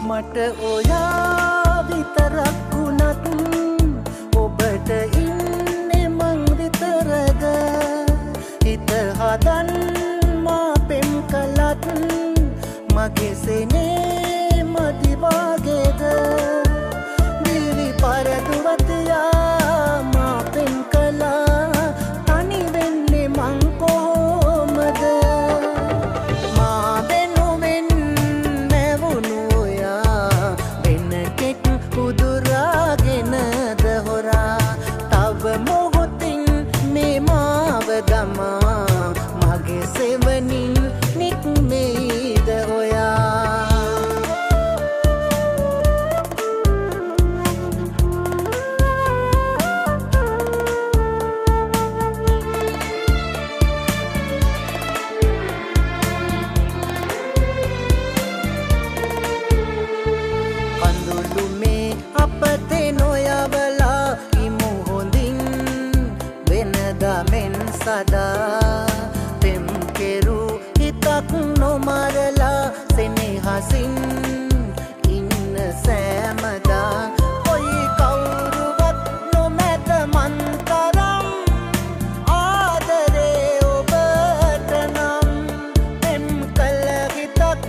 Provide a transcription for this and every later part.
මට ඔයා විතරක් වුණත් ඔබට ඉන්නේ මං විතරද හිත හදන් මා පෙම් කළත් මගේ සෙනේ මදි වගේද දිවි පරදුවතියා මා පෙම් කළා තනි වෙන්නේ මං කොහොමද මා වෙනුවෙන් නැවුණු ඔයා වෙන කෙක් උදුරාගෙනද හොරා තව මොහොතින් මේ මාව දමා මගේ සෙවනින් නික්මෙයිද ඔයා කඳුළු මේ අපතේ නොයවලා ඉමු හොඳින් වෙනදා මෙන් සදා පෙම් කෙරු හිතක් නොමරලා සෙනෙහසින් ඉන්න සෑමදා කොයි කවුරුවත් නොමැත මන්තරම් ආදරේ ඔබට නම් පෙම් කළ හිතක්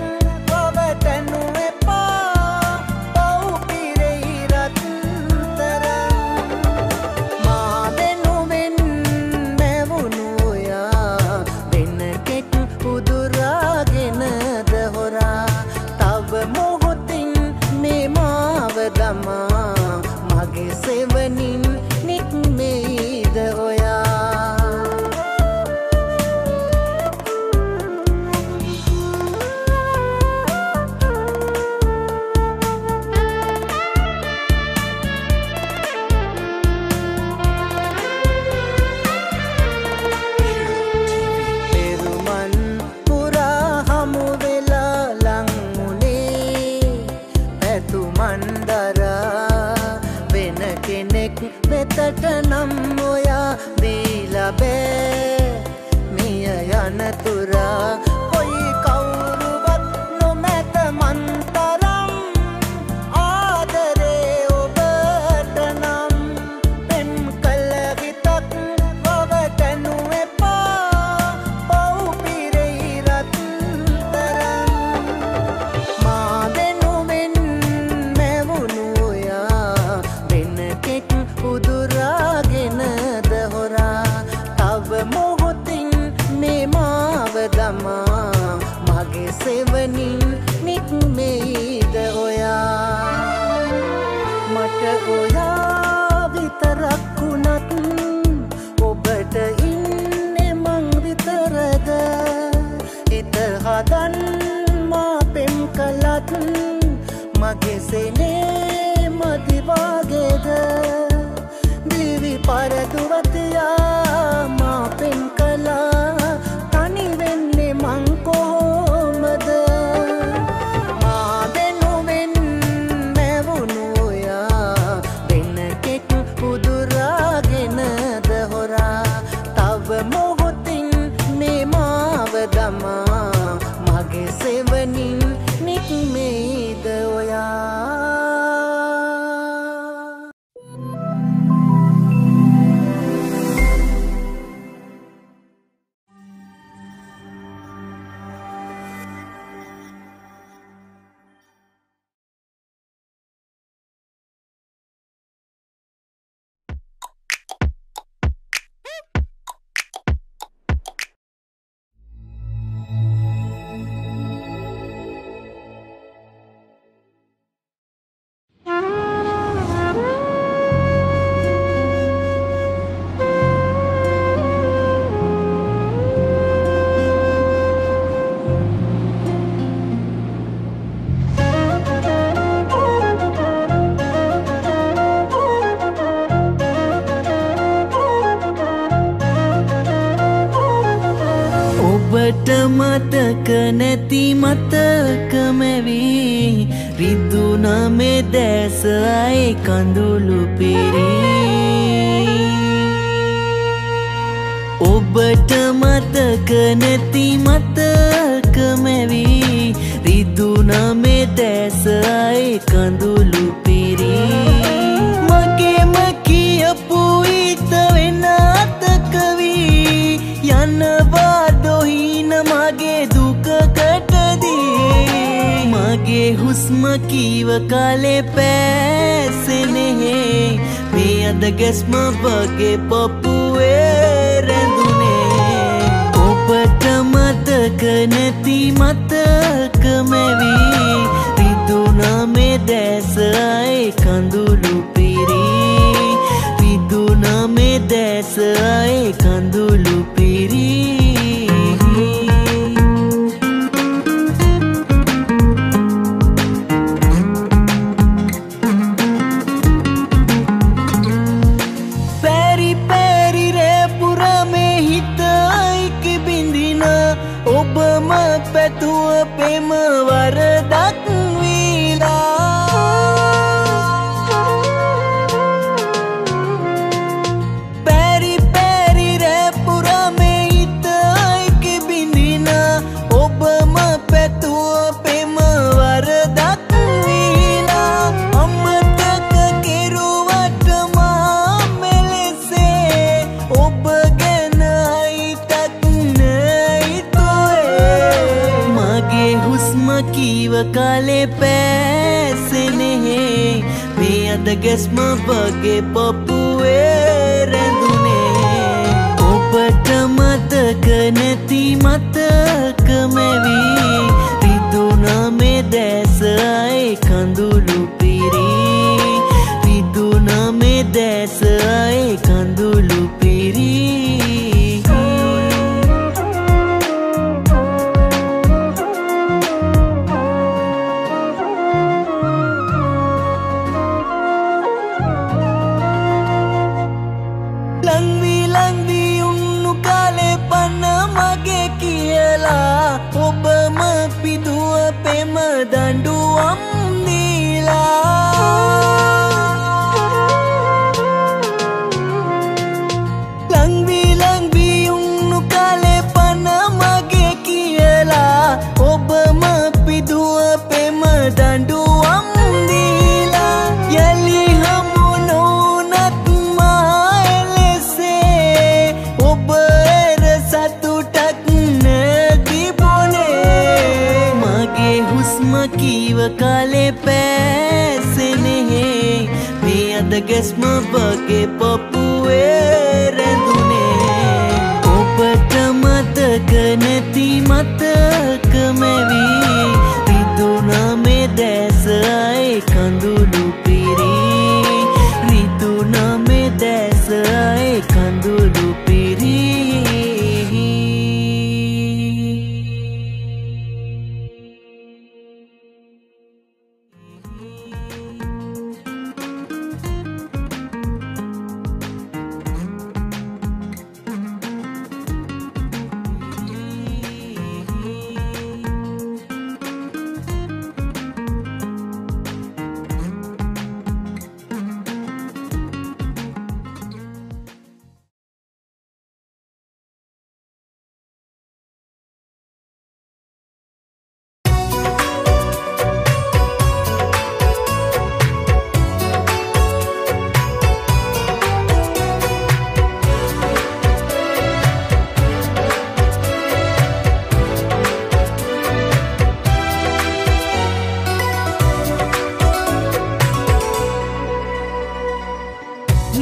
රවටනු එපා පව් පිරෙයි රත්තරන් මා වෙනුවෙන් නැවුණු ඔයා වෙන කෙක් උදුරාගෙනද හොරා තව මොහොතින් මේ මාව දමා මගේ සෙවනින් නික්මෙයිද ඔයා පෙරුමන් පුරා හමු වෙලා ලං වුණේ පැතුමන් දරා වෙන කෙනෙක් වෙතට නම් ඔයා දීලා බෑ මිය යනතුරා කොයි කවුරුවත් නොමැත මන්තරම් ආදරේ ඔබට නම් පෙම් කළ හිතක් රවටනු එපා පව් පිරෙයි රත්තරන් මා වෙනුවෙන් නැවුණු ඔයා වෙන කෙක් උදුරාගෙනද හොරා තව මොහොතින් මේ මාව දමා මගේ සෙවනින් නික්මෙයිද ඔයා මට ඔයා විතරක් වුණත් ඔබට ඉන්නේ මං විතරද හිත හදන් මා පෙම් කළත් මගේ සෙනේ මදි වගේද දිවි පරදුවතියා මා පෙම් කළා තනි වෙන්නේ මං කොහොමද මා වෙනුවෙන් නැවුණු ඔයා වෙන කෙක් උදුරාගෙනද හොරා තව මොහොතින් මේ මාව දමා මගේ සෙවනින් නික්මෙයිද ඔයා ඔබට මතක නැති මතක මැවී රිදුන මේ දැස අය කඳුළු පිරී ඔබට මතක නැති මතක මැවී රිදුන මේ දැස අය කඳුළු පිරි මගේම කියපුයිත වෙන අතක වී යනවා දොහින මගේ දුකකටදී මගේ හුස්ම කීව කාලේ පෑසෙනේ මේ අද ගැස්ම වගේ පපුවේ රැඳුනේ ඔබට මතක නැති මතක මැවී රිදුනා මේ දැස ආයේ කඳුළු පිරි රිදුනා මේ දැස ආයේ කඳුළු පිරි පැතුව පෙම වරදක් වීලා පැරි පැරි රැපුරා මේ හිතයි බිඳින ඔබම පැතුව පෙම වරදක් වීලා අමතක කෙරුවට මා මෙලෙසේ ඔබ ගැන හිතක් හුස්ම කීව කාලේ පෑසෙනේ මේ අද ගැස්ම වගේ පපුවේ රැඳුනේ ඔබට මතක නැති මතක මැවී රිදුනා මේ දැස ආයේ කඳුළු පිරි රිදුනා මේ දැස ආයේ කඳුළු පිරි ඔබම පිදුව පෙම දඬුවම් දීලා ලංවී උන්නු කාලේ පන මගේ කියලා ඔබම පිදුව පෙම දඬුවම් දීලා යලි හමු නොනත් මා එලෙසේ ඔබ එර සතුටක් හුස්ම කීව කාලේ පෑසෙනේ මේ අද ගැස්ම වගේ පපුවේ රැඳුනේ ඔබට මතක නැති මතක මැවී රිදුනා මේ දැස ආයේ කඳුළු පිරි රිදුනා මේ දැස ආයේ කඳුළු පිරි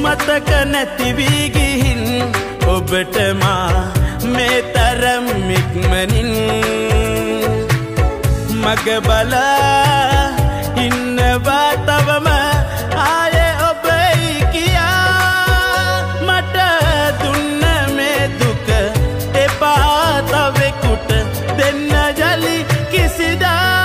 මතක නැති වී ගිහින් ඔබට මා මේ තරම් ඉක්මනින් මග බලා ඉන්නවා තවම ආයේ ඔබයි කියා මට දුන්න මේ දුක එපා තවෙකුට දෙන්න ජලි කිසිදා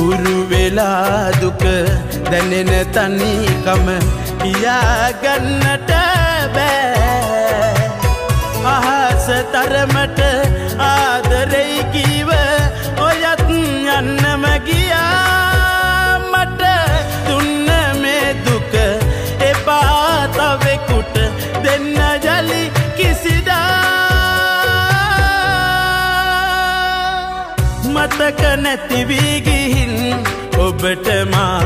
උරු වෙලා දුක දැනෙන තනිකම කියාගන්නට බෑ අහස තරමට ආදරෙයි කීව ඔයත් මතක නැති වී ගිහින් ඔබට මා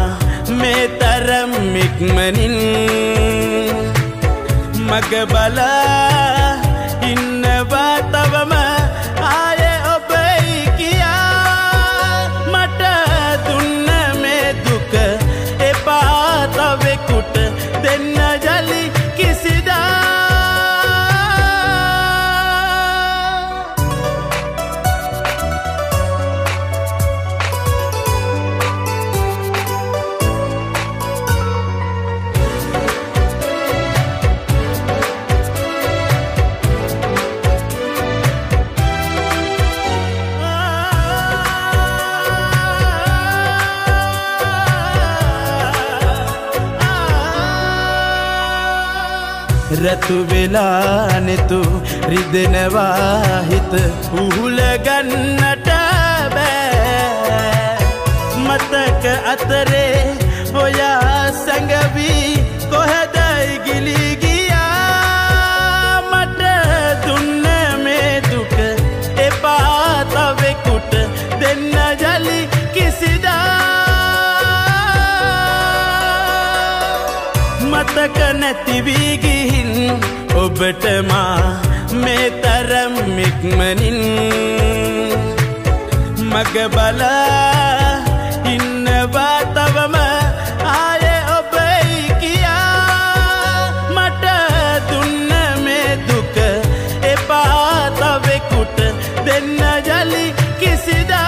මේ තරම් ඉක්මනින් මග බලා ඉන්නවා තවම ආයේ ඔබයි කියා මට දුන්න මේ දුක එපා තවෙකුට දෙන්න ජලි කිසිදා රතු වෙලා නෙතු රිදෙනවා හිත උහුල ගන්නට බෑ මතක අතරේ ඔයා සැඟවී කොහෙදයි ගිලී ගියා මට දුන්න මේ දුක එපා තවෙකුට දෙන්න ජලි කිසිදා මතක නැති වී ගිහින් ඔබට මා මේ තරම් ඉක්මනින් මග බලා ඉන්නවා තවම ආයේ ඔබයි කියා මට දුන්න මේ දුක එපා තවෙකුට දෙන්න ජලි කිසිදා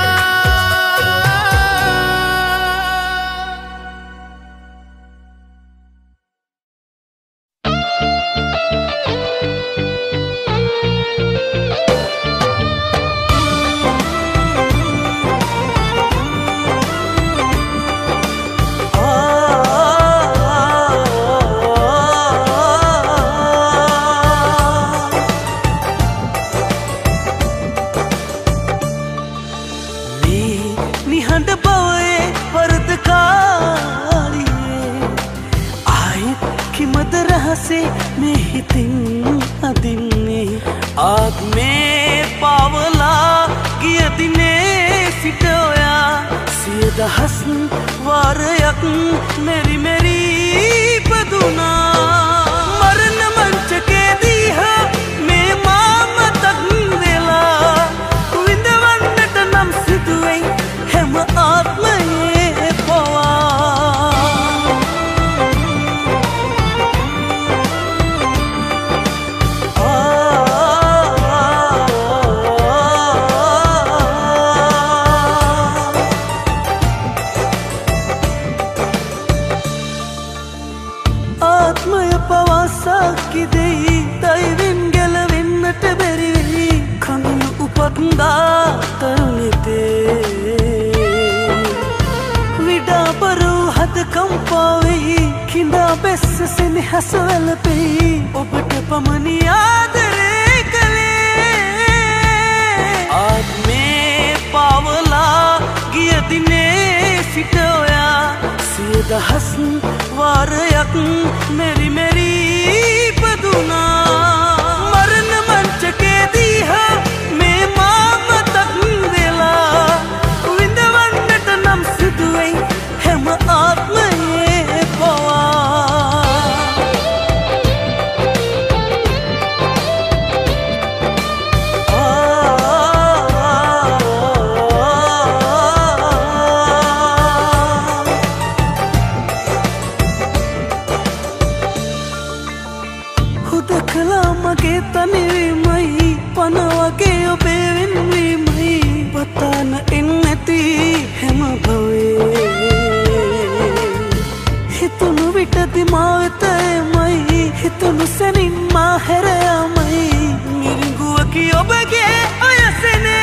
दहस वारयक मेरी मेरी बदुना मरण मंच के दीहा मैं माम तक देला विंदवन्नट नम सिद्धुवे हेम आत्मये पवा विडा बरू हद कंपावे खिंदा बेस से निहसवल पे उबट पमनी आदरे कले आज में पावला गिय दिने सिटोया सीधा हसन वारयक मेरी मेरी बदुना मरण मंच के दीहा मैं माम तक देला विंदवन्नट नम सिद्धुवे हेम आत्मये पवा हुदखला मगे तनिवी मई पनवगे ओबेविन वी मई बतान इन्नती हेम भवे हितुनु विट दिमावते मई हितुनु सनिन माहरया मई मिरिंगुव की ओबगे अयसने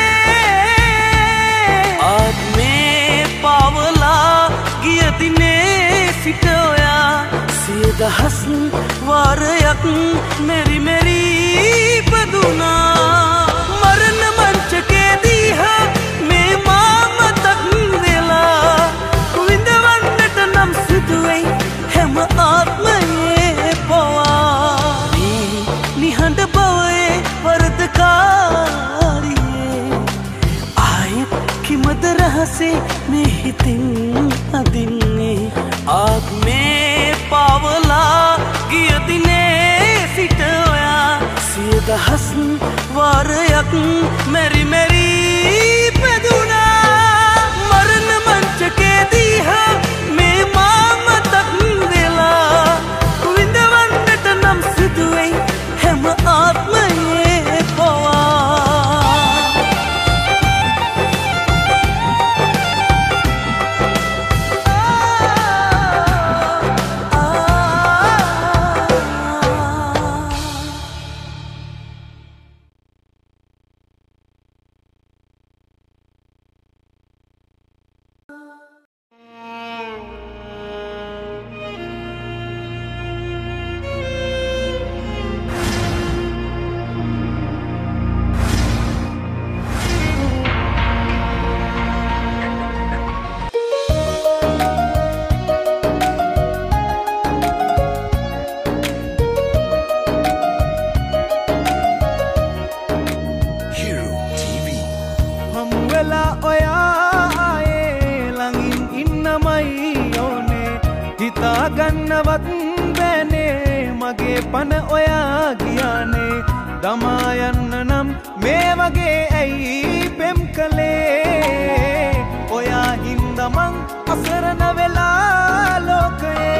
आज में पावला गिय दिने सिटोया सीधा हसन वारयक मेरी मेरी बदुना मरण मंच के दीहा मैं माम तक देला विंदवन्नट नम सिद्धुवे हेम आत्मये पवा निहंड बवे वरदकारिये आयत कि අහසේ මේ හිතින් අදින්නේ ආත් මේ පාවලා ගිය දිනේ සිට ඔයා සිය දහස් වාරයක් මෙරි මෙරි පැදුනා මරණ මංචකේදී හා මේ මාමතක් වෙලා විඳවන්නට නම් සිදුවෙයි හැම ආත්මයේ පවා පන ඔයා ගියානේ දමා යන්න නම් මේ වගේ ඇයි පෙම් කළේ ඔයා හින්දා මං අසරණ වෙලා ලෝකයේ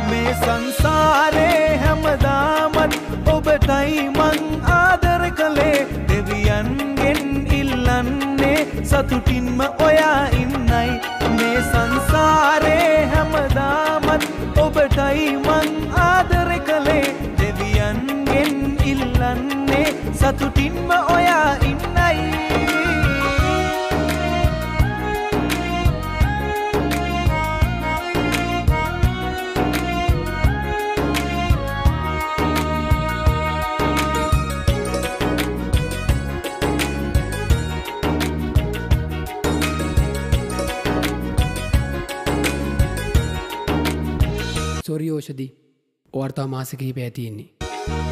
මේ සංසාරේ හැමදාමත් ඔබටයි මං ආදර කළේ දෙවියන්ගෙන් ඉල්ලන්නේ සතුටින්ම ඔයා ඉන්නයි මේ සංසාරේ හැමදාමත් ඔබටයි මං ආදර කළේ දෙවියන්ගෙන් ඉල්ලන්නේ සතුටින්ම ඔයා ඉන්නයි සොරි ඕෂධි ඔවර්තා මාස කිහිපය තියෙන්නේ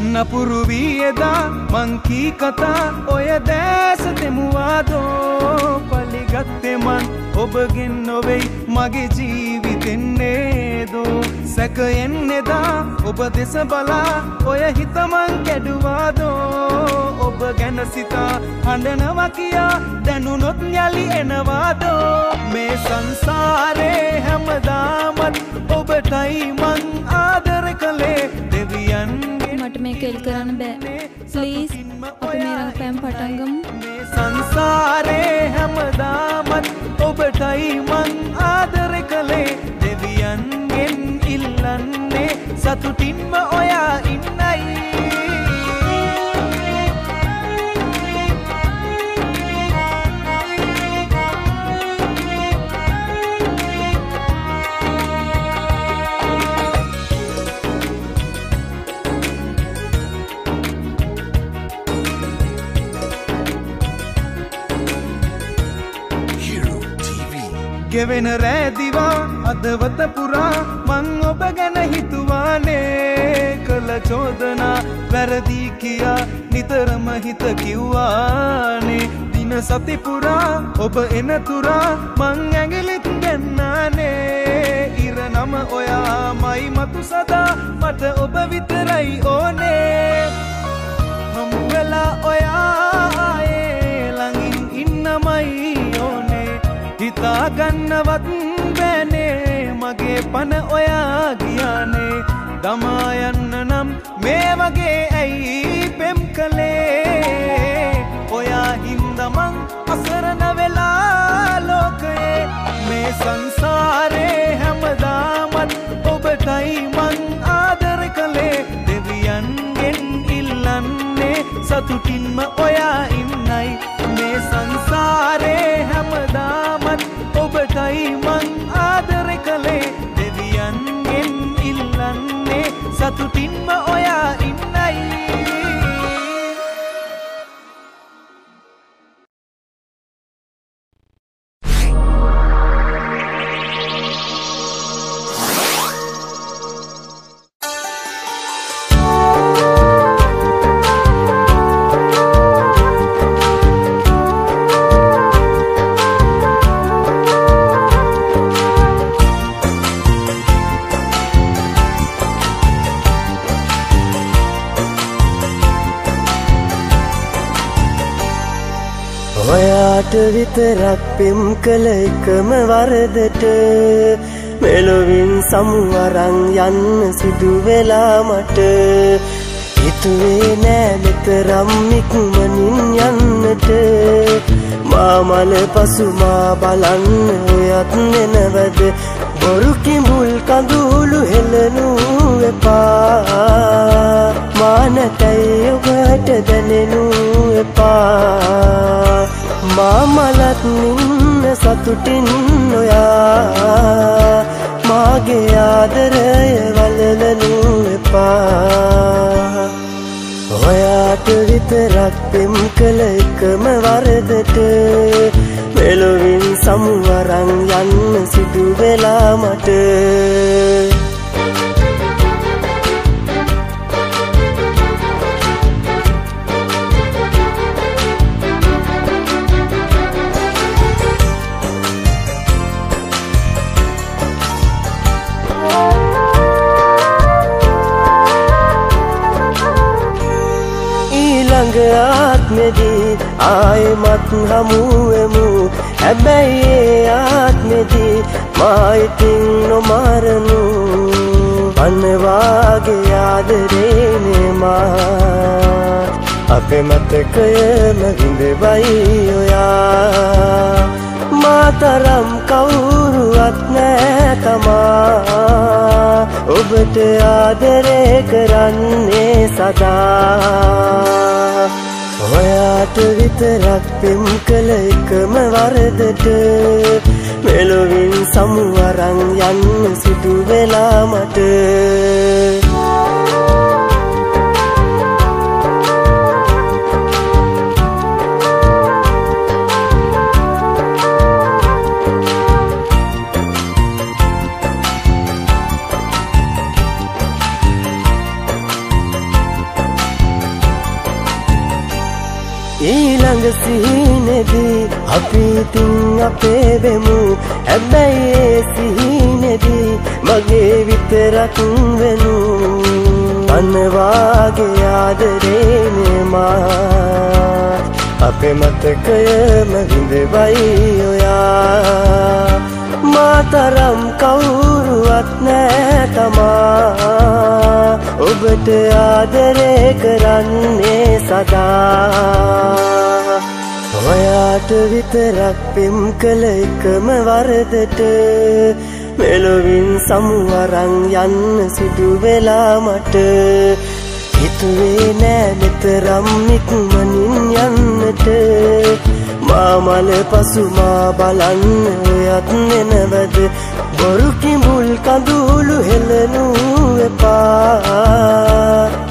නපුරු වී එදා මංකී කතා ඔය දැස දෙමුවාදෝ පලිගත්තේ මන් ඔබගෙන් නොවෙයි මගේ ජීවිතෙන් නේදෝ සැකයෙන් එදා ඔබ දෙස බලා ඔය හිතමන් කැඩුවාදෝ ඔබ ගැන සිතා හඬනවා කියා දැනුනොත් යලි එනවාදෝ මේ සංසාරේ හැමදාමත් ඔබටයි මං ආදර කළේ දෙවියන් මට මේක එල් කරන්න බෑ ප්ලීස් අපි මේ රංගපෑම් පටන් ගමු මේ සංසාරේ හැමදාමත් ඔබටයි මං ආදර කළේ දෙවියන්ගෙන් ඉල්ලන්නේ සතුටින්ම ඔයා ඉන්නයි ගෙවෙන රෑදිවා අදවත පුරා මං ඔබ ගැන හිතුවානේ කළ චෝදනා වැරදි කියා නිතරම හිත කිව්වානේ දින සති පුරා ඔබ එනතුරා මං ඇඟිලිත් ගැන්නානේ ඉර නම ඔයාමයි මතු සදා මට ඔබ විතරයි ඕනේ හමු වෙලා ඔයායේ ළඟින් ඉන්නමයි හිතා ගන්නවත් බෑනේ මගේ පන ඔයා ගියානේ දමා යන්න නම් මේ වගේ ඇයි පෙම් කළේ ඔයා හින්දා මං අසරණ වෙලා ලෝකයේ මේ සංසාරේ හැමදාමත් ඔබටයි මං ආදර කළේ දෙවියන්ගෙන් ඉල්ලන්නේ සතුටින්ම ඔයා ඉන්නයි මේ සංසාරේ හැමදාමත් ඔබටයි මං ආදර කළේ දෙවියන්ගෙන් ඉල්ලන්නේ සතුටින්ම ඔයා ඉන්නයි විතරක් පෙම් කළ එකම වරදට මෙලොවින් සමුවරන් යන්න සිදු වෙලා මට හිතුවේ නෑ මෙතරම් ඉක්මනින් යන්නට මාමල පසු මා බලන්න ඔයත් නෙනවද බොරු කිඹුල් කඳුළු හෙලනු එපා මානතයි ඔබට දැනෙනු එපා මාමලත් නින්න සතුටින් ඔයා මාගේ ආදරය වලලනු එපා ඔයාට විතරක් පෙම් කළ එකම වරදට මෙලොවින් සමුවරන් යන්න සිදු වෙලා මට ආත්මෙදී ආයෙමත් හමුවෙමු හැබැයි ඒ ආත්මෙදී මා ඉතින් නොමරනු අනවාගේ ආදරේනේ මා අපේ මතකයම විඳවයි ඔයා මාතරම් කවුරුවත් නෑ තමා ඔබට ආදරේ කරන්නේ සදා ඔයාට විතරක් පෙම් කළ එකම වරදට මෙලොවින් සමුවරන් යන්න සිදු වෙලා මට ඊළඟ සිහිනෙදී අපි ඉතින් අපේ වෙමු හැබැයි ඒ සිහිනෙදී මගේ විතරක් වෙනු අනවාගේ ආදරේනේ මා අපේ මතකයම විඳවයි ඔයා මාතරම් කවුරුවත් නෑ තමා ඔබට ආදරේ කරන්නේ සදා ඔයාට විතරක් පෙම් කළ එකම වරදට මෙලොවින් සමුවරන් යන්න සිදු වෙලා මට හිතුවේ නෑ මෙතරම් ඉක්මනින් යන්නට මාමල පසු මා බලන්න ඔයත් නෙනවද බොරු කිඹුල් කඳුළු හෙලනු එපා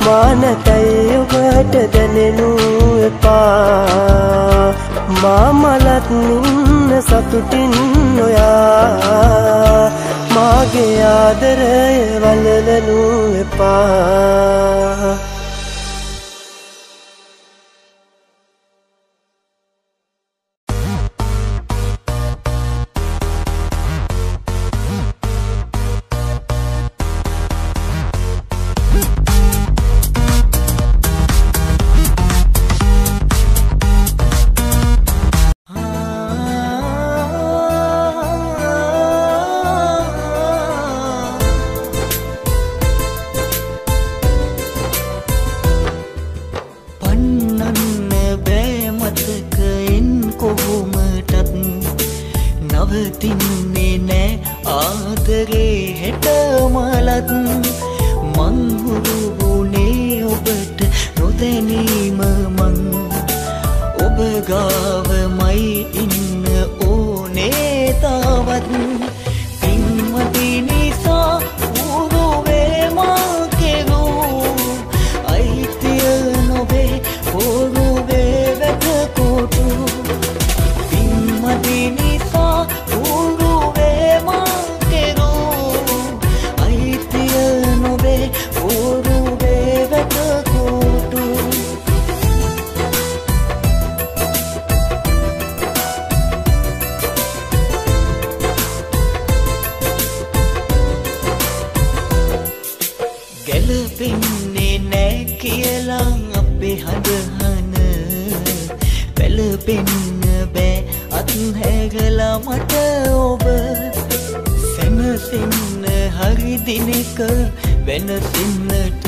මානතයි ඔබට දැනෙනු එපා මාමලත් නින්න සතුටින් ඔයා මාගේ ආදරය වලලනු එපා නවතින්නේ නෑ ආදරේ හෙටමලත් මං හුරු වුණේ ඔබට නොදැනීම මං ඔබ ගාවමයි ඉන්න ඕනේ තාවත් පින්මති නිසා උරුවේ මා කෙරූ අයිතිය නොවේ පොරුවේ වැටකොටු පින්මති නිසා හැගලා මට ඔබ සැනසෙන්න හරි දිනක වෙනසින්නට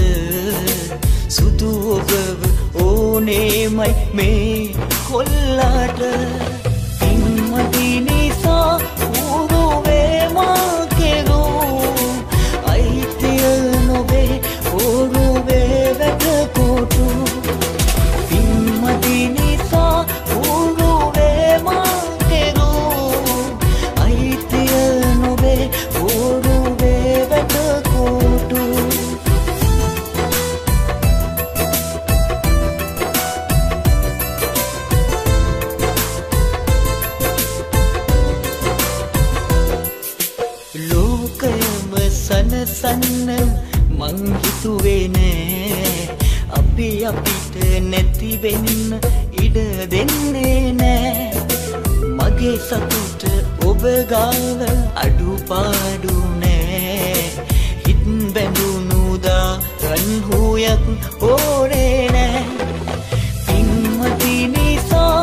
සුදු ඔබව ඕනේමයි මේ කොල්ලාට ඉන්මති නිසා උරුවේ මා කෙරෝ අයිතිය නොවේ උරුවේ වැටකොටු ඉන්මති නිසා උරුවේ මා කෙරෝ අයිතිය නොවේ උරුවේ වැටකොටු සන්න මං හිතුවේ නෑ අපි අපිට නැති වෙන්න ඉඩ දෙන්නේ නෑ මගේ සතුට ඔබ ගාව අඩුපාඩු නෑ හිත් බැඳුණු දාන් හුයක් ඕනේ නෑ පින්මති නිසා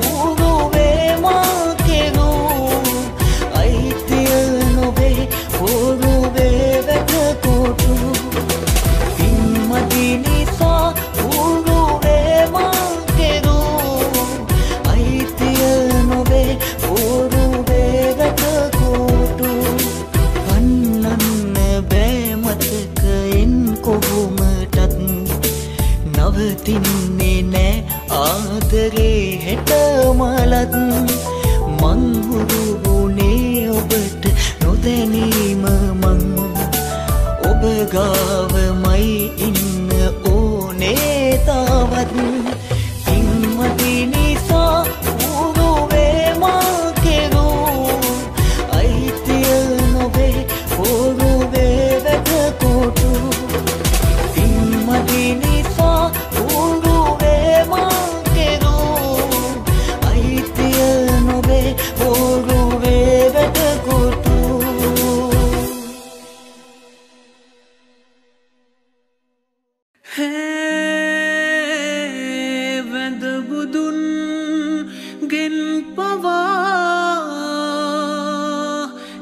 උරුවේ මා කෙරෝ අයිතිය නොවේ උරුවේ වැටකොටු පින්මති නිසා උරුවේ මා කෙරෝ අයිතිය නොවේ උරුවේ වැටකොටු පන්නන්න බෑ මතකයෙන් කොහොමටත් නවතින්නේ නෑ ආදරේ හෙට මලත් මං හුරු වුණේ ඔබට නොදැනීම මං ඔබ ගාවමයි ඉන්න ඕනේ තාවත් පින්මති නිසා උරුවේ මා කෙරෝ අයිතිය නොවේ උරුවේ වැටකොටු පින්මති නිසා උරුවේ මා කෙරෝ අයිතිය නොවේ උරුවේ වැටකොටු වැඳ බුදුන් ගෙන් පවා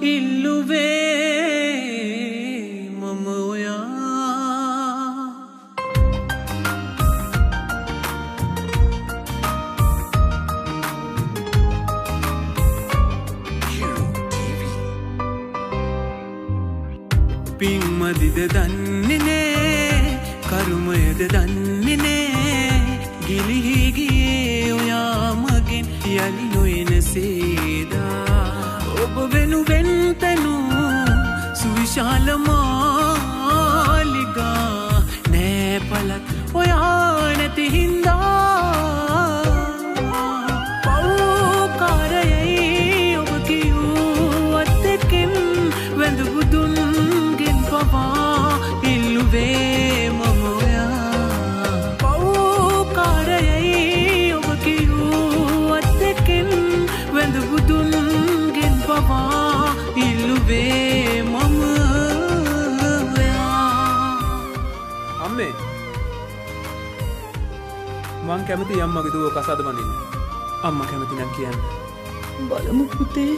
ඉල්ලුවේ මම ඔයා පින්මදිද දන්නේ නෑ කරුමයද දන්නේ නෑ ගිලිහි ගියේ ඔයා මගෙන් යලි නොයන සේදා ඔබ වෙනුවෙන් තැනූ සුවිශාල මාලිගා නෑ පලක් ඔයා නැති හින්දා පව්කාරයයි ඔබ කියූ අත්තකින් වැඳ බුදුන්ගෙන් පවා ඉල්ලුවේ මම ඔයා පව්කාරයයි ඔබ කියූ අත්තකින් වැඳ බුදුන්ගෙන් පවා ඉල්ලුවේ මම ඔයා අම්මේ මං කැමති අම්මගේ දුව කසාද බඳින්න අම්මා කැමති නම් කියන්න බලමු පුතේ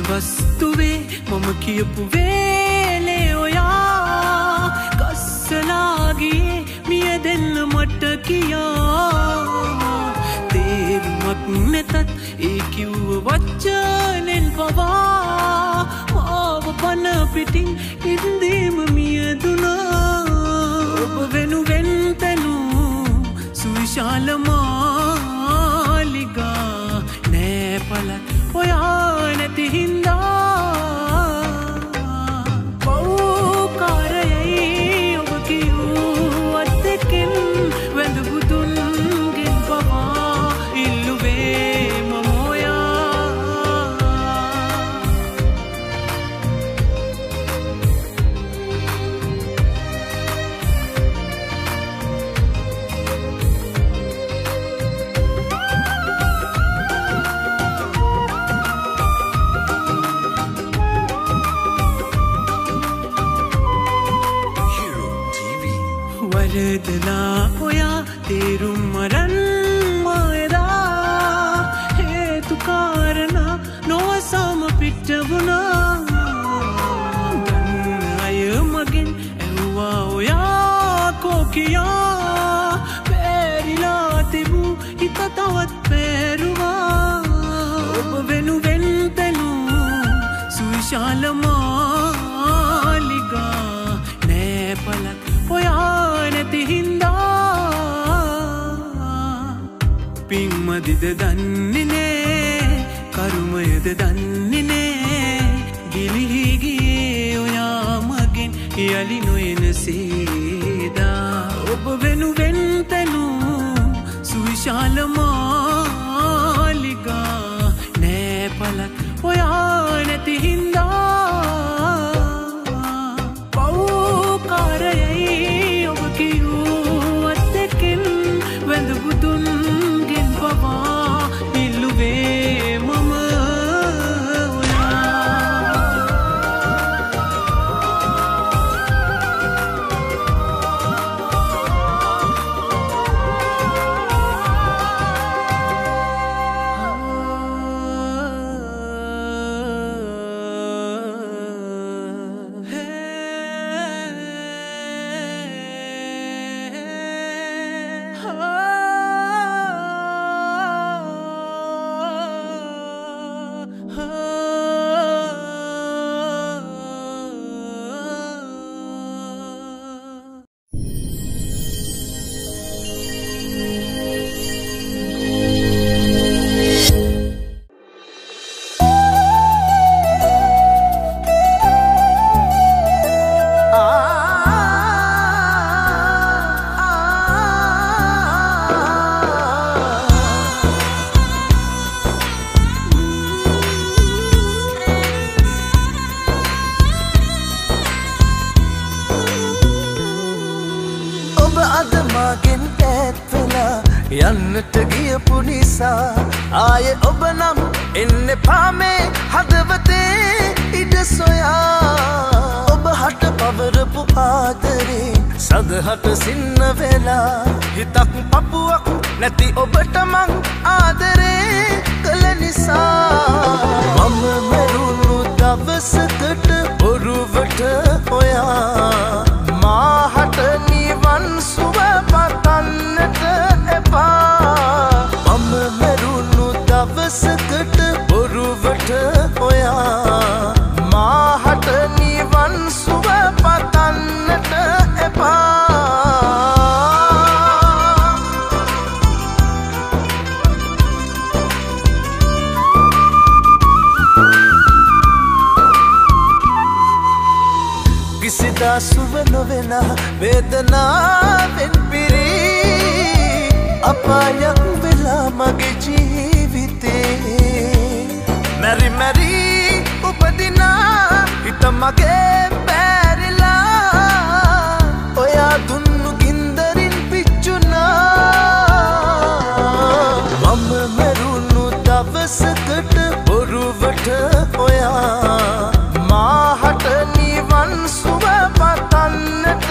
වස්තුවේ මම කියපු වේලේ ඔයා කස්සලාගේ මිය දෙන්න මට කියා තේරුමක් නැතත් ඒ කිව්ව වචනෙන් පවා මාව පන පිටින් ඉන්දීම මියදුනා ඔබ වෙනුවෙන් තැනූ සුවිශාල මාලිගා නෑ පලක් ඔයා නැති හින්දා පව්කාරයයි ඔබ කියූ අත්තකින් වැඳ බුදුන්ගෙන් පවා ඉල්ලුවේ මම ඔයා පෙරදලා ඔයා තේරුම් මරන් මායදා හේතු කාරණා නොවසම පිටවුණා ගන්න අය මගෙන් ඇහුවා ඔයා කෝ කියා පෙරිලා තිබූ හිත තවත් පෙරුවා ඔබ වෙනුවෙන් තැනූ සුවිශාල මාලිගා නෑ පලක් ඔයා නැති හින්දා පින්මදිද දන්නේ නෑ කරුමයද දන්නේ නෑ ගිලිහි ගියේ ඔයා මගෙන් යලි නොයන සේදා ඔබ වෙනුවෙන් තැනූ සුවිශාල මාලිගා නෑ පලක් ඔයා නැති හින්දා පව්කාරයයි ඔබ කියූ අත්තකින් වැඳ බුදුන්ගෙන් පවා ඉල්ලුවේ මම යන්නට ගියපු නිසා ආයේ ඔබ නම් එන්න පාමේ හදවතේ ඉඩ සොයා ඔබ හට පවරපු ආදරේ සදහට සින්න වෙලා හිතක් පපුවක් නැති ඔබට මං ආදරේ කළ නිසා මම මරුණු දවසකට බොරුවට ඔයා මාහට නිවන් සුව පතන්නට මම මරුණු දවසකට බොරුවට ඔයා මාහට නිවන් සුව පතන්නට එපා කිසිදා සුව නොවෙලා වේදනාවෙන් පිරී අපායක් වෙලා මගේ ජීවිතේ මැරි මැරි උපදිනා හිත මගේ බැරිලා ඔයා දුන්නු ගින්දරින් පිච්චුනා මම මරුණු දවසකට බොරුවට ඔයා මාහට නිවන් සුව පතන්නට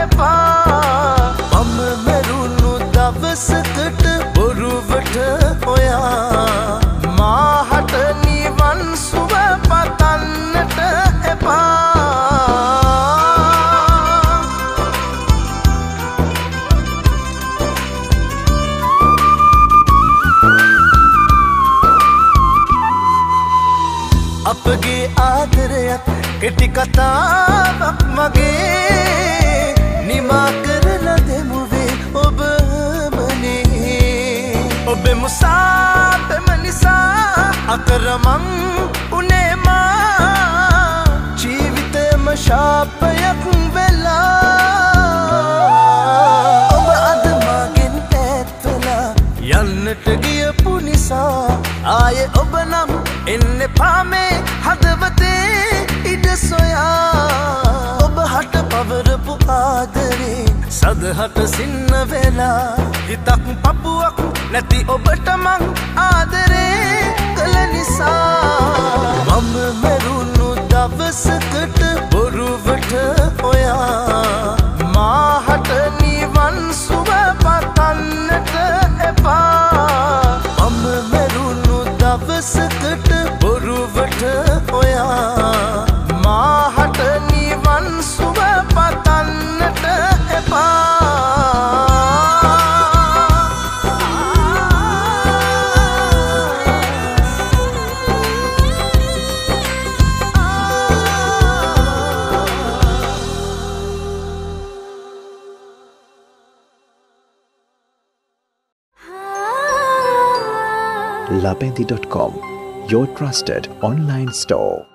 එපා මම මරුණු දවසකට බොරුවට ඔයා මාහට නිවන් සුව පතන්නට එපා අපගේ ආදරයක් කෙටි කතාවක් මගේ නිමා කරලා දෙමුවේ ඔබමනේ ඔබේ මුසාපෙම නිසා අකරමං උනේමා ජීවිතේම ශාපයක් වෙලා ඔබ අද මගෙන් ඈත් වෙලා යන්නට ගියපු නිසා ආයේ ඔබ නම් එන්න පාමේ හදවතේ ඉඩ සොයා ඔබ හට පවරපු ආදරේ සදහට සින්න වෙලා හිතක් පපුවක් නැති ඔබට මං ආදරේ කළ නිසා මම මරුණු දවසකට බොරුවට ඔයා මාහට නිව labendi.com, your trusted online store.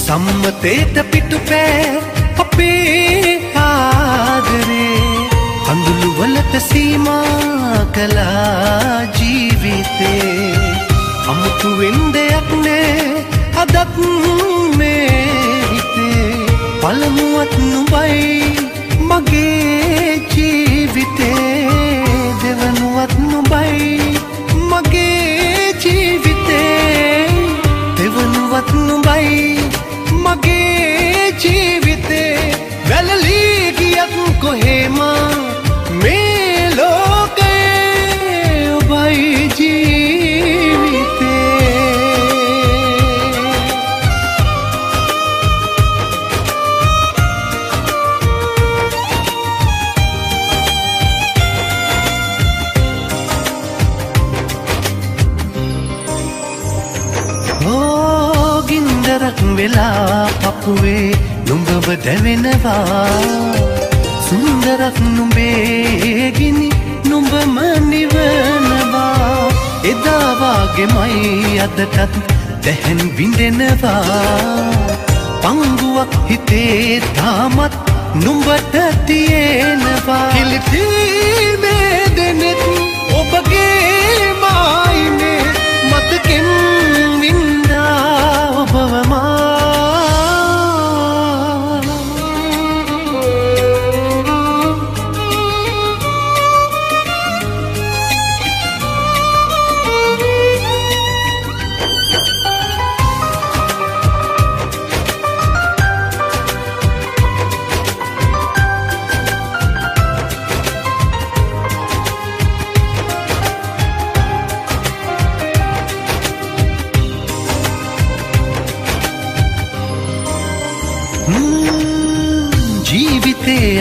සම්මතේට පිටුපෑ අපේ ආදරේ අඳුළු වලට සීමා කළා ජීවිතේ අමුතු වෙන්දයක් නෑ අදත් මේ හිතේ පළමුවත් නුඹයි මගේ ජීවිතේ දෙවනුවත් නුඹයි මගේ ජීවිතේ දෙවනුවත් නුඹයි මගේ ජීවිතේ වැළලී ගියත් කොහෙම මේ ලෝකේ ඔබයි ජීවිතේ ගින්දරක් වෙලා අපුවේ නුඹව දැවෙනවා සුන්දරක් නුඹේ ගිනි නුඹම නිවනවා එදා වාගෙමයි අදටත් දැහැන් බිඳෙනවා පංගුවක් හිතේ තාමත් නුඹට තියෙනවා කිලිපීමේ දෙනෙත් ඔබගේ මායිනේ මතකෙන්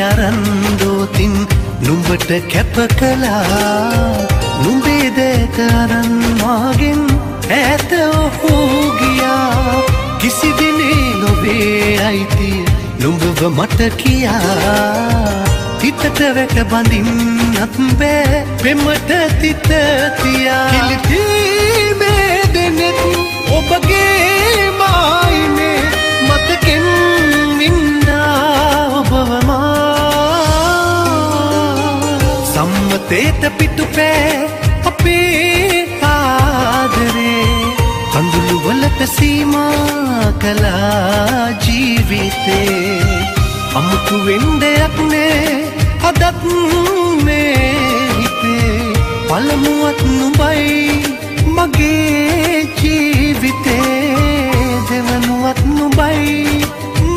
අරන්දෝතින් නුඹට කැප කළා නුඹේ දැක අරන් මාගෙන් ඈත ඔහු ගියා කිසි දිනේ නොවේ අයිතිය නුඹව මට කියා හිතට වැට බඳින්නත් බෑ පෙමට තිත තියා කිලිපීමේ දෙනෙත් ඔබගේ මායිනේ මතකෙන් සම්මතේට පිටුපෑ අපේ ආදරේ අඳුළු වලට සීමා කළා ජීවිතේ අමුතු වෙන්දයක් නෑ අදත් මේ හිතේ පළමුවත් නුඹයි මගේ ජීවිතේ දෙවනුවත් නුඹයි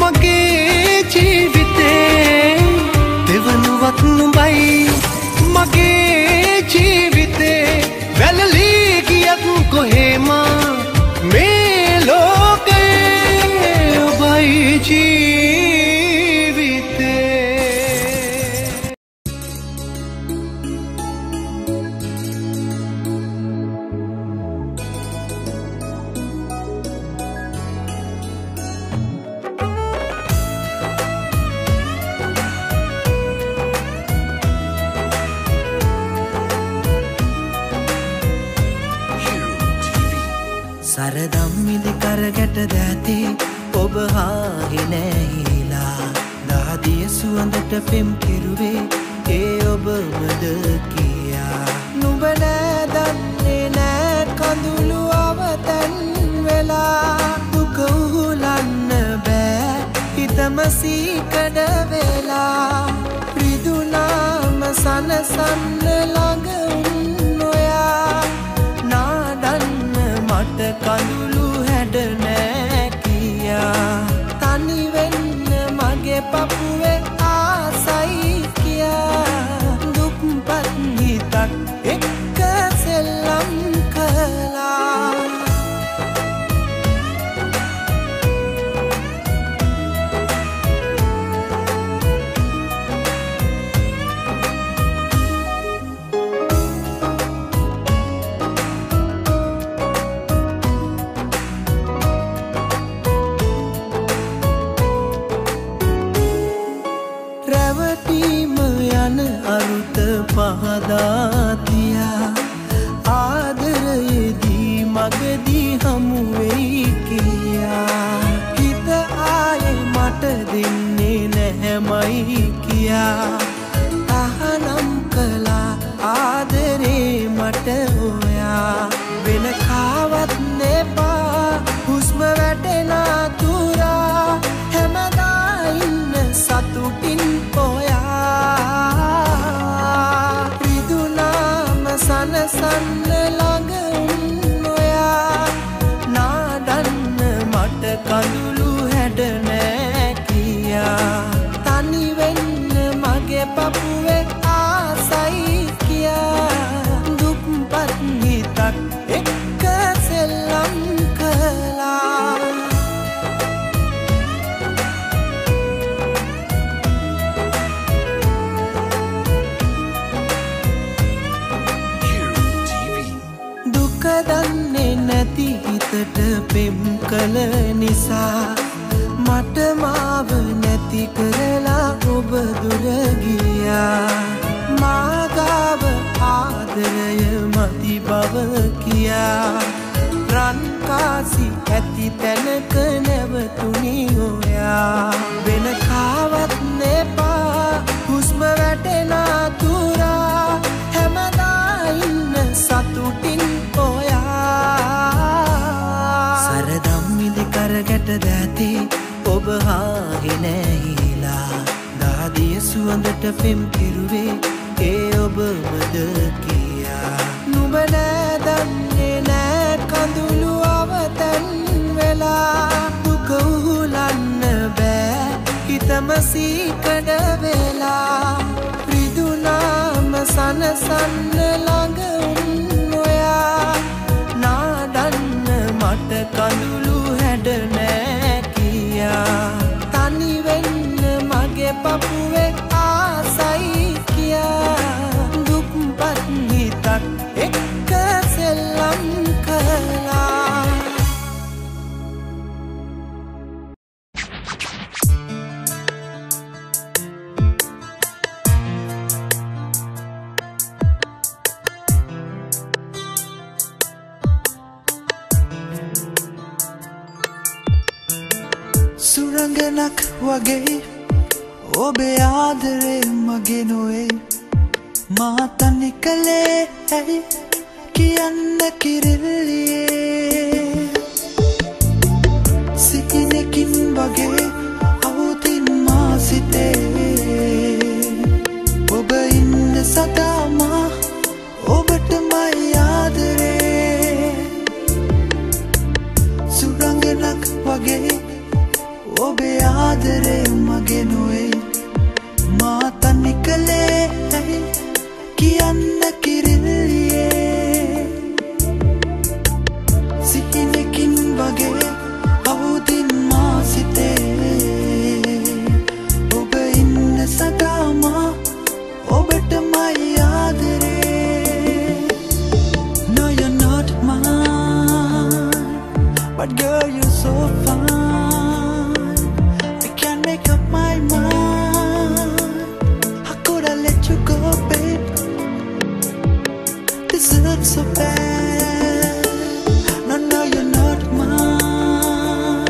මගේ ජීවිතේ දෙවනුවත් නුඹයි මගේ ජීවිතේ වැළලී ගියත් කොහෙම මේ ලෝකේ ඔබයි ජීවිතේ සරදම්මිලි කරගැට දැති ඔබ හාහි නැහිලා දාදිය සුවඳට පෙම් කෙරුවේ ඒ ඔබමද කියා නුඹ නෑ දන්නේ නෑ කඳුළු අවතන් වෙලා දුක උහුලන්න බෑ හිත හිතමසීකඩ වෙලා රිදුනාම සනසන්න ළඟ උන්නොයා නාඩන්න මට කඳුළු හැඩ නෑ කියා තනි වෙන්න මගේ පපුවේ ආසයි කියා දුක්පත් හිතක් එක්ක සෙල්ලම් කළා පහදාතියා ආදරයේදී මගදී හමුවෙයි කියා හිත ආයේ මට දෙන්නේ නැහැමයි කියා අහනම් කළා ආදරේ මට ඔයා වෙන කාවත් නෙපා හුස්ම වැටෙන තුරා හැමදා ඉන්න සතුටින් සනසන්න ළඟ උන්නොයා නාඩන්න මට කඳුළු හැඩ නෑ කියා තනි වෙන්න මගේ පපුවේ ආසයි කියා දුක්පත් හිතක් එක්ක සෙල්ලම් කළා දන්නේ නැති හිතට පෙම් කළ නිසා මට මාව නැති කරලා ඔබ දුර ගියා මාගාව ආදරය මදි බව කියා රන්කාසි ඇති තැනක නැවතුණි ඔයා වෙන කාවත් නෙපා හුස්ම වැටෙන තුරා හැමදා ඉන්න සතුටින් කරගැට දැති ඔබ හාගෙනැහිලා දාදිය සුවඳට පෙම් කෙරුවේ ඒ ඔබමද කියා නුඹ නෑදන්නේ නෑ කඳුළු අවතැන් වෙලා දුක උහුලන්න බෑ හිතමසීකඩ වෙලා රිදුනාම සනසන්න ළඟ උන්නොයා නාඩන්න මට කඳුළු හැඩ නෑ කියා තනි වෙන්න මගේ පපුවේ ආසයි කියා දුක්පත් හිතක් එක්ක සෙල්ලම් කළා සුරංගනක් වගේ ඔබේ ආදරේ මගේ නොවේ මා තනි කලේ ඇයි කියන්න කිරිල්ලියේ සිහිනකින් වගේ අවුතින් මා සිතේ ඔබ ඉන්න සතාමා ඔබටමයි ආදරේ සුරංගනක් වගේ ඔබේ ආදරේ මගේ නොවේ මා තනි කලේ ඇයි කියන්න කිරිල්ලියේ සිහිනකින් වගේ අවුදින් මා සිතේ ඔබ ඉන්න සදාමා ඔබටමයි ආදරේ No you're not mine but girl you're so fine make up my mind. How could I let you go, babe? This hurts so bad. No, no, you're not mine.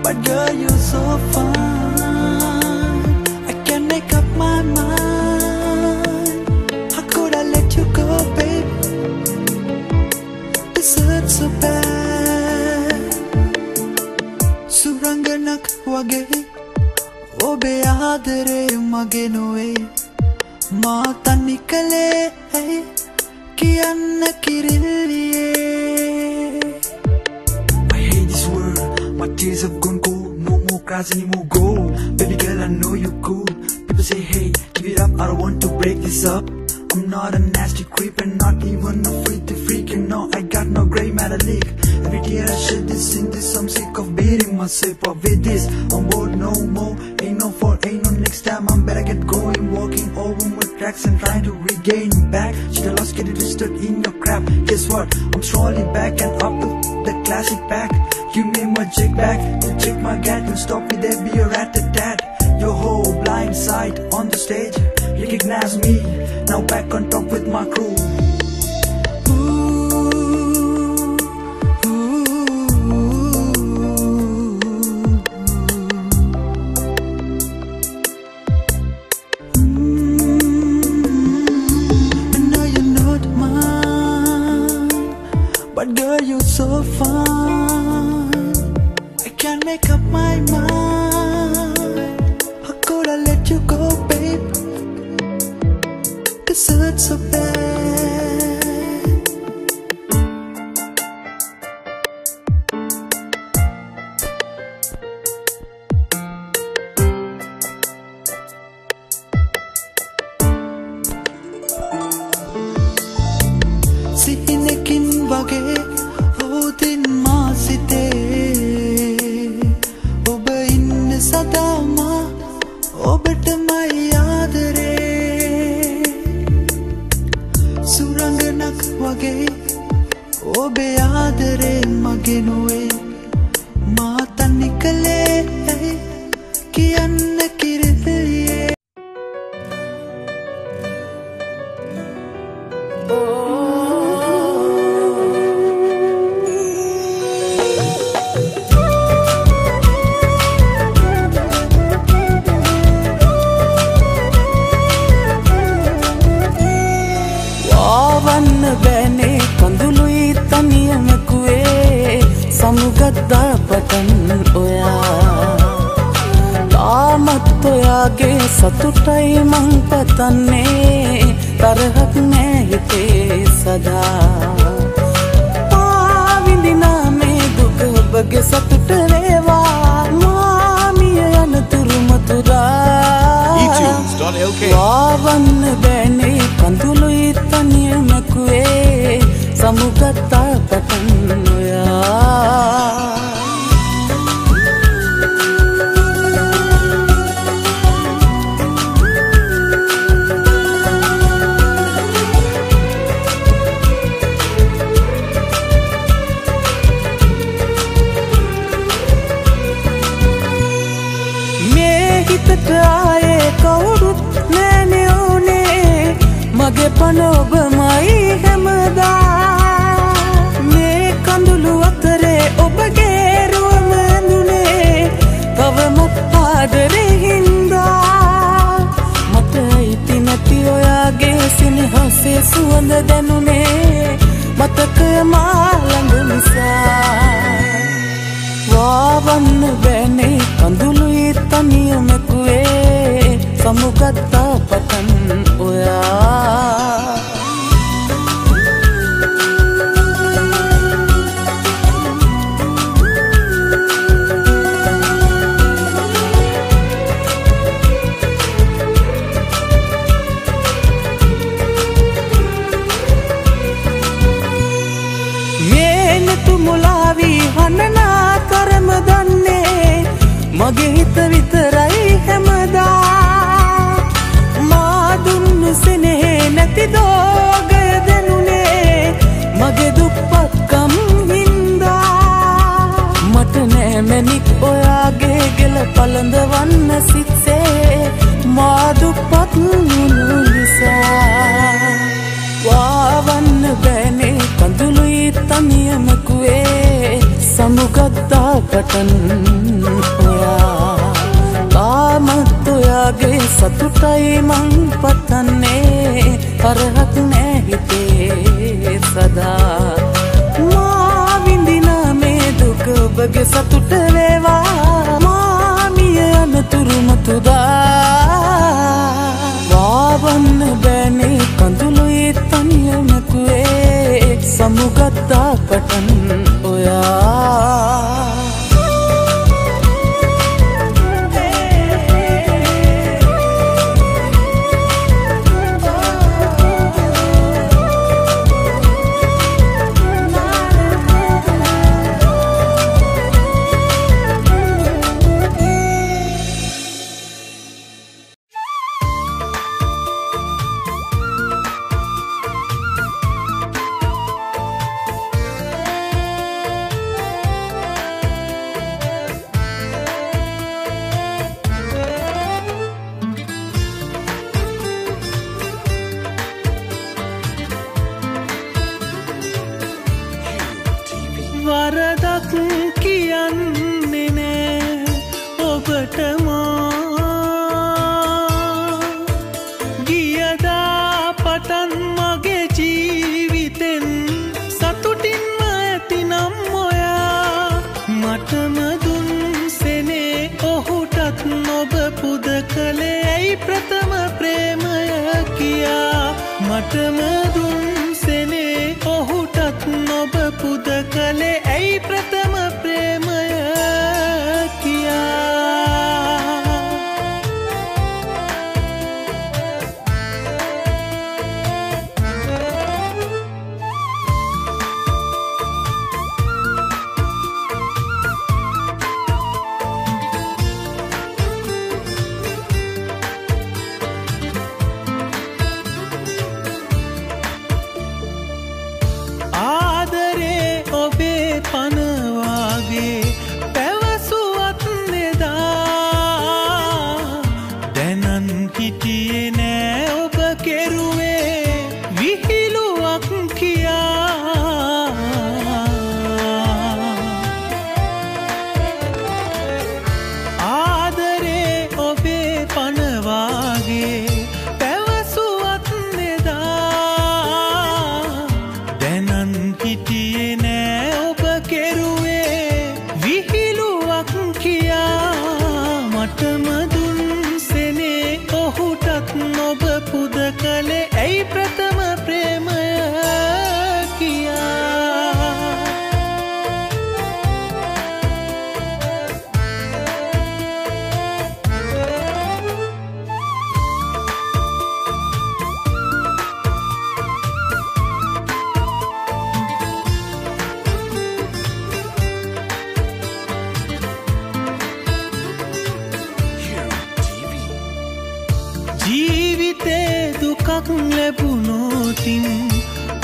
But girl, you're so fine. I can't make up my mind. How could I let you go, babe? This hurts so bad. Suranganak wage නිකලේ ඇයි කියන්න කිරිල්ලියේ I hate this world, my tears have gone cold. No more cries anymore, go. Baby girl, I know you're cool. People say, hey, give it up, I don't want to break this up. I'm not a nasty creep and not even a freak. You know I got no grey matter leak. Every day I shed this in this, I'm sick of beating myself up with this. I'm bored no more, ain't no fault, ain't no next time. I'm better get going, walking over my tracks and trying to regain back. Shit I lost, get it twisted in your crap. Guess what? I'm strolling back and up to the classic pack. Give me my check back, you check my gat, you stop me there, be a rat-a-tat. Your whole blind side on the stage, recognize me, now back on top with my crew. I know you're not mine, but girl you're so fine. I can't make up my mind. How could I let you go, babe? 'Cause it's so bad. Sihinekin wage hodin maasite oba inne sadama obatamai aadare suranganak wage obe aadare mage nowe ma tanikale kiyanna kiriliye බෑනේ කඳුළුයි තනියමකුවේ සමුගත්තා පටන් ඔයා තාමත් ඔයාගේ සතුටයි මං පතන්නේ තරහක් නෑ හිතේ සදා පාවිඳිනා මේ දුක ඔබගේ සතුට වේවා මාමිය යනතුරු මතුරා වාවන්න බෑනේ කඳුළුයි තනියමකුවේ සමුගත්තා පටන් ඔයා හිතට ආයේ කවුරුත් නෑනේ ඕනේ මගේ පන ඔබමයි හැමදා මේ කඳුළු අතරේ ඔබගේ රුවම ඇඳුනේ තවමත් ආදරේ හින්දා මට අයිති නැති ඔයාගේ සිනහසේ සුවඳ දැනුනේ මතකය මා ළඟ නිසා වාවන්න බෑනේ කඳුළුයි තනියමකුවේ සමුගත්තා පටන් ඔයා මේනතු මුලාවී හනනා කරම දන්නේ මගේ හිත විතරයි හැමදා මා දුන්නු සෙනෙහේ නැති දෝගය දැනුනේ මගේ දුප්පත්කම් හින්දා මට නෑ මැණික් ඔයාගේ ගෙල පළඳවන්න සිත්සේ මා දුප්පත් වුණු නිසා වාවන්න බෑනේ කඳුළුයි තනියමකුවේ සමුගත්තා පටන් ඔයා තාමත් ඔයාගේ සතුටයි මං පතන්නේ තරහක් නෑ හිතේ සදා මා විඳිනා මේ දුක ඔබගේ සතුට වේවා මාමිය යනතුරු මතුදා වාවන්න බෑනේ මටම දුන්සෙනේ ඔහුටත් නොබ පුද කළේ ඇයි ප්‍රථම ප්‍රේමය කියා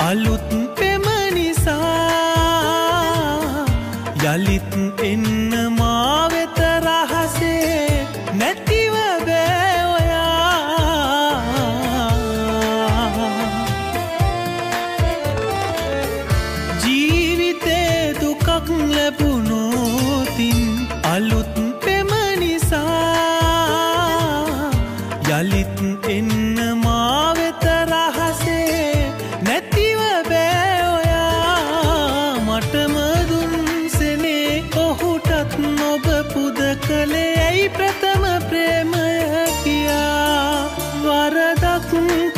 අලුත් පෙම නිසා යලිත් එන්න මා වෙත රහසේ නැතිව බෑ ඔයා ජීවිතේ දුකක් ලැබුණොතින් අලුත් පෙම නිසා යලිත් එන්න මා වෙත රහසේ නැතිව බෑ ඔයා මටම දුන්සෙනේ ඔහුටත් නොබ පුද කළේ ඇයි ප්‍රථම ප්‍රේමය කියා වරදක්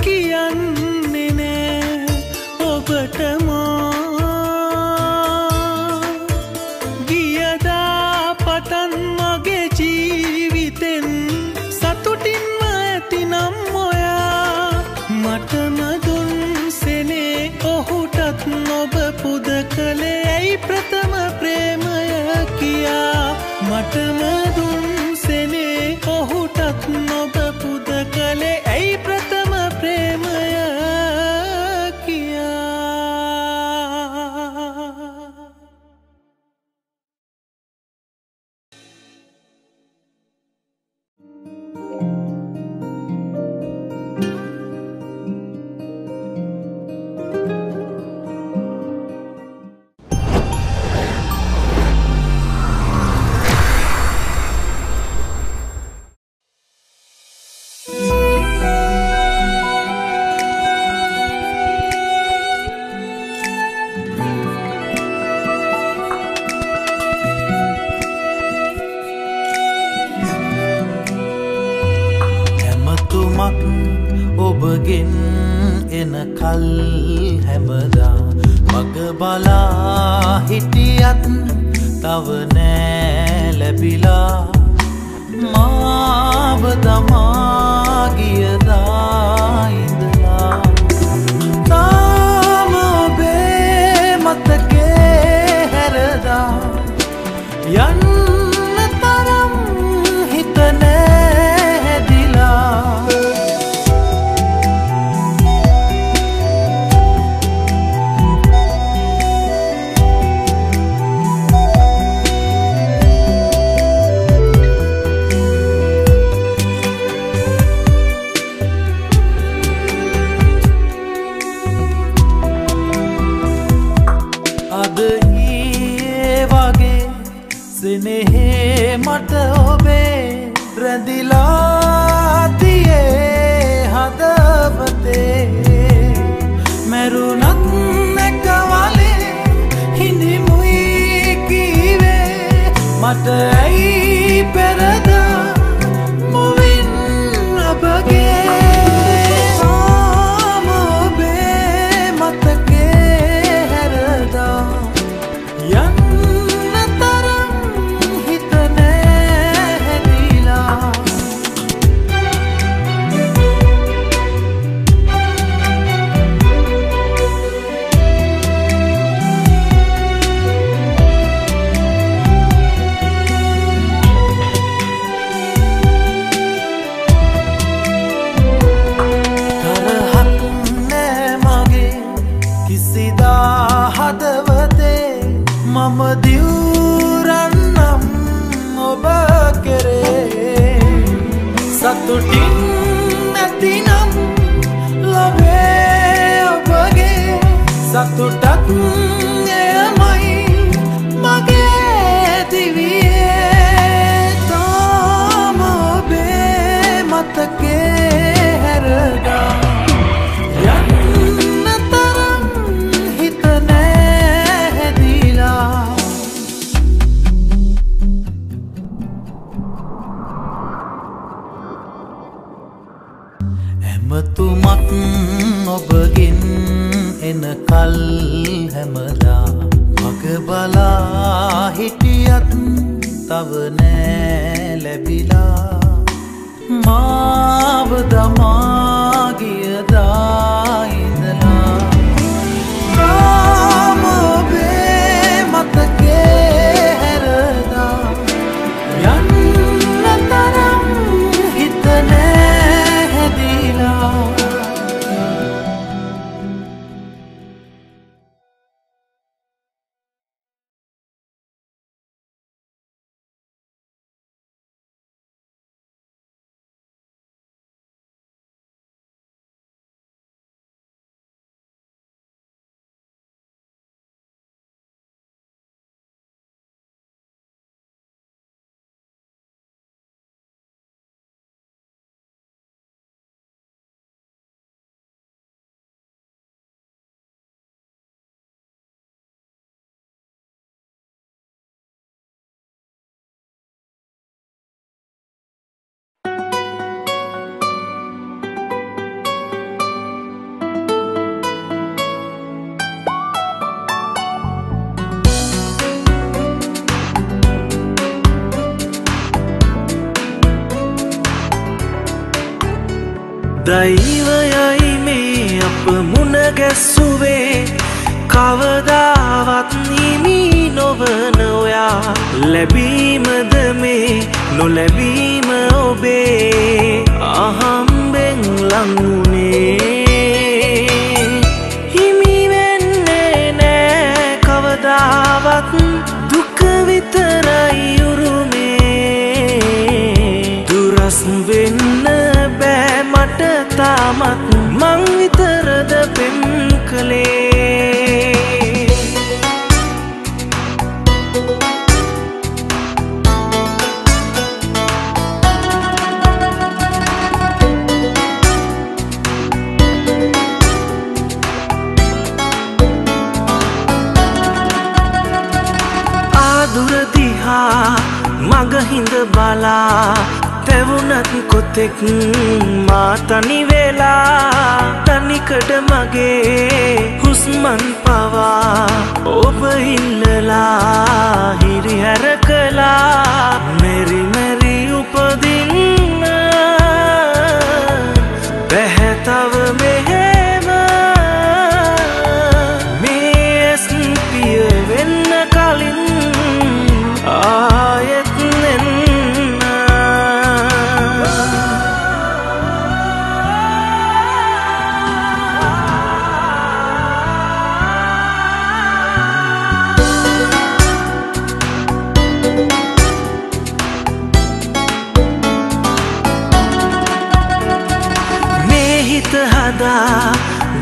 කියන්නේ නෑ ඔබට මා ගියදා පටන් මගේ ජීවිතෙන් සතුටින්ම ඇතිනම් ඔයා මටම ඔහුටත් නොබ පුද කළේ ඇයි ප්‍රථම ප්‍රේමය කියා මටම දුන්සෙනේ ඔහුටත් නොබ පුද කළේ ඇයි ප්‍රථම ප්‍රේමය කියා ඔබගෙන් එන කල් හැමදා මග බලා හිටියත් තව නෑ ලැබිලා මාව දමා ගියදා ඉඳලා තාම ඔබේ මතකේ හැරදා යන්න තරම් හිත නෑ හැදිලා සෙනෙහේ මට ඔබේ රැඳිලා තියේ හදවතේ මැරුණත් නැකවලේ හිඳිමුයි කීවේ මට ඇයි පෙරදා මුවින් අපගේ ආම කිසිදා හදවතේ මම දිවුරන්නම් ඔබ කෙරේ සතුටින් නැතිනම් ලබේ ඔබගේ සතුටක් එයමයි මගේ දිවියේ තාම ඔබේ මතකේ හැරදා යන්න තරම් හිත නෑ හැදිලා ඇමතුමක් ඔබගෙන් එනකල් හැමදා මග බලා හිටියත් තව නෑ ලැබිලා මාව දමා ගියදා ඉඳලා තාම ඔබේ මතකේ හැරදා යන්න තරම් හිත නෑ හැදිලා දෛවයයි මේ අප මුණ ගැස්සුවේ කවදාවත් හිමි නොවන ඔයා ලැබීමද මේ නොලැබීම ඔබේ අහම්බෙන් ලංුනේ හිමි වෙන්නේ නෑ කවදාවත් දුක විතරයි උරුමේ දුරස් වෙන්න මට තාමත් මං විතරද පෙම් කළේ ආදුර දිහා මගහිඳ බලා තැවුනත් කොතෙක් මා තනි වෙලා තනිකඩ මගේ හුස්මන් පවා ඔබ ඉල්ලලා හිරිහැර කළා මෙරි මෙරි උපදින්න බැහැ තව මෙහෙම මේ ඇස් පිය වෙන්න කලින් ආයෙත්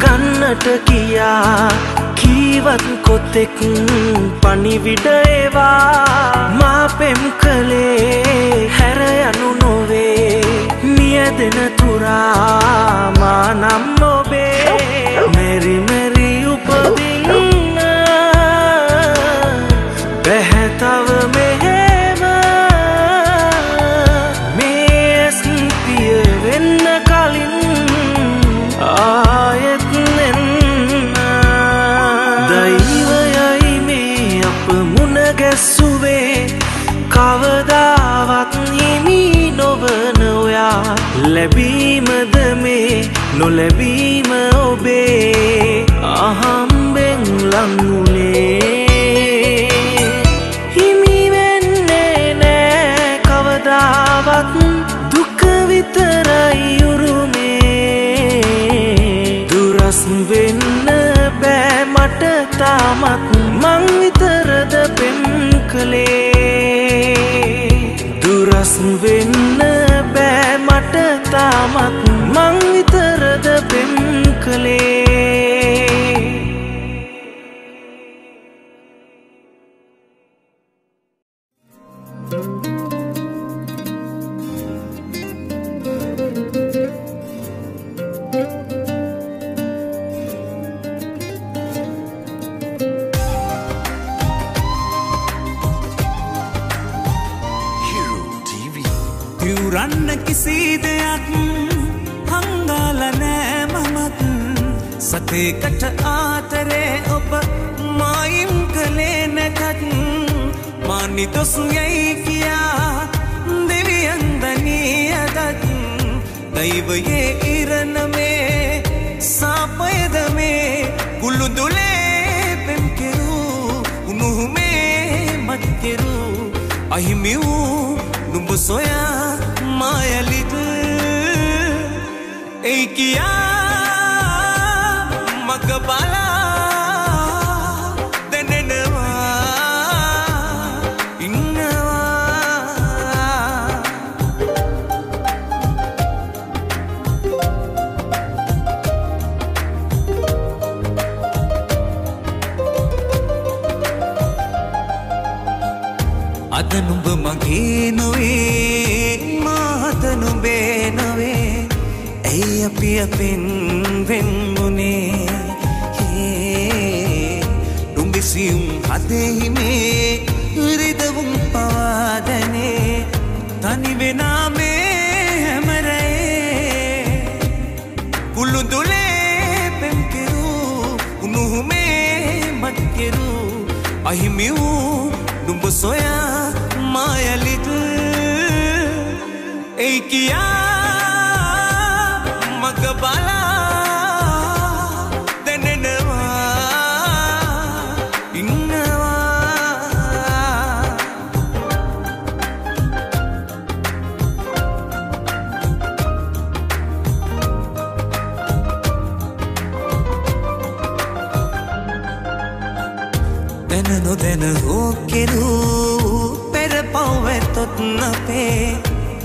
ගන්නට කියා කීවත් කොතෙක් පණිවිඩ ඒවා මා පෙම් කළේ හැර යනු නොවේ මියදෙන තුරා මා නම් ඔබේ මෙරි මෙරි උපදින්න බැහැ තව මෙහෙම මේ ඇස් පිය වෙන්න කලින් ආයෙත් නෙන්න දෛවයයි මේ අප මුණ ගැස්සුවේ කවදාවත් හිමි නොවන ඔයා ලැබීමද මේ නොලැබීම ඔබේ අහම්බෙන් ලංුනේ හිමි වෙන්නේ නෑ කවදාවත් දුක විතරයි උරුමේ වෙන්න බෑ මට තාමත් මං විතරද පෙම් කළේ දුරස් වෙන්න බෑ මට තාමත් මං විතරද පෙම් කළේ රන්න කිසි දෙයක් හංගාල නෑ මමත් සතේකට ආතරේ ඔබ මායිම් කළේ නැතත් මානි දොසු යයි කියා දෙවියන්දනී අදත් දෛවයේ ඉරණමේ සාපයද මේ කුළුදුලේ පෙම් කෙරු උනුහුමේ මත් කෙරු අහිමි වූ නුඹ සොයා මායලිද ඒ කියා මග බලා දැනෙනවා ඉන්නවා අද නුඹ මගේ නොවේ මාත නුඹේ නොවේ ඇයි අපි අපෙන් වෙන්මුනේ නුඹසියුම් හදෙහි මේ උරිදවුම් පවාදනේ තනි වෙනා මේ හැමරේ කුළුදුලේ පෙම් කෙරු උනුහුමේ මත් කෙරු අහිමි වූ නුඹ සොයා මායලිද ඒ කියා මග බලා දැනෙනවා ඉන්නවා දැන නොදැන හෝ කෙරු පවතොත් අපේ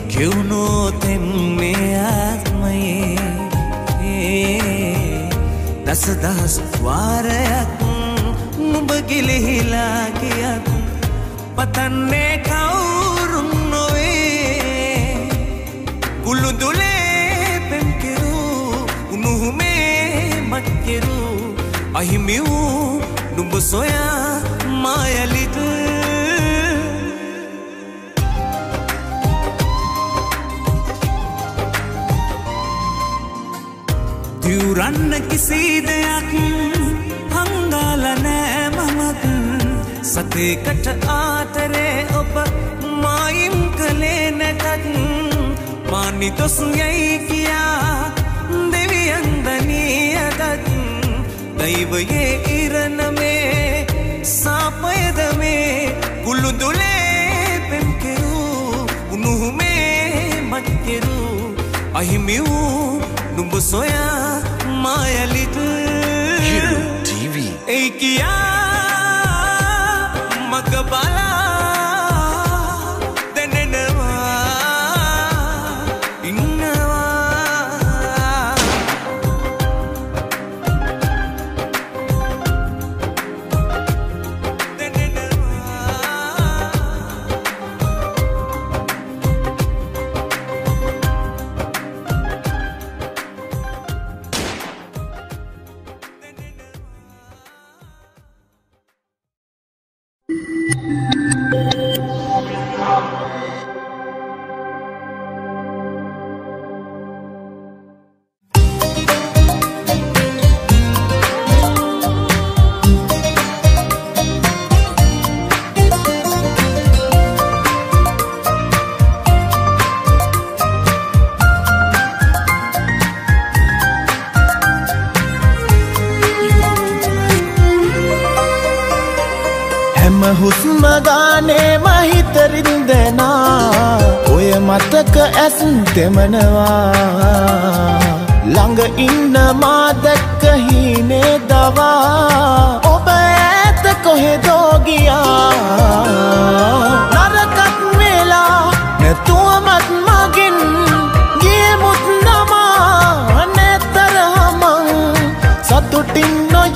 කිවුණෝ තෙම්මේ ආත්මයේ දසදහස් වාරයක් නුඹ ගිලිහිලා ගියත් පතන්නේ කවුරුන් නොවේ කුළුදුලේ පෙම් කෙරු උනුහුමේ මත් කෙරු අහිමි වූ නුඹ සොයා මායලිද දිවුරන්න කිසි දෙයක් හංගාල නෑ මමත් සතේකට ආතරේ ඔබ මායිම් කළේ නැතත් මානි දොසු යයි කියා දෙවියන්දනී අදත් දෛවයේ ඉරණමේ සාපයද මේ කුළුදුලේ පෙම් කෙරු උනුහුමේ මත් කෙරු අහිමි වූ නුඹ සොයා මායලිද ඒ කියා මග බලා දැනෙනවා ඉන්නවා හුස්ම ගානේ මහිතරින්දනා ඔය මතක ඇස් තෙමනවා ළඟ ඉන්න මා දැක්ක හීනේ දවා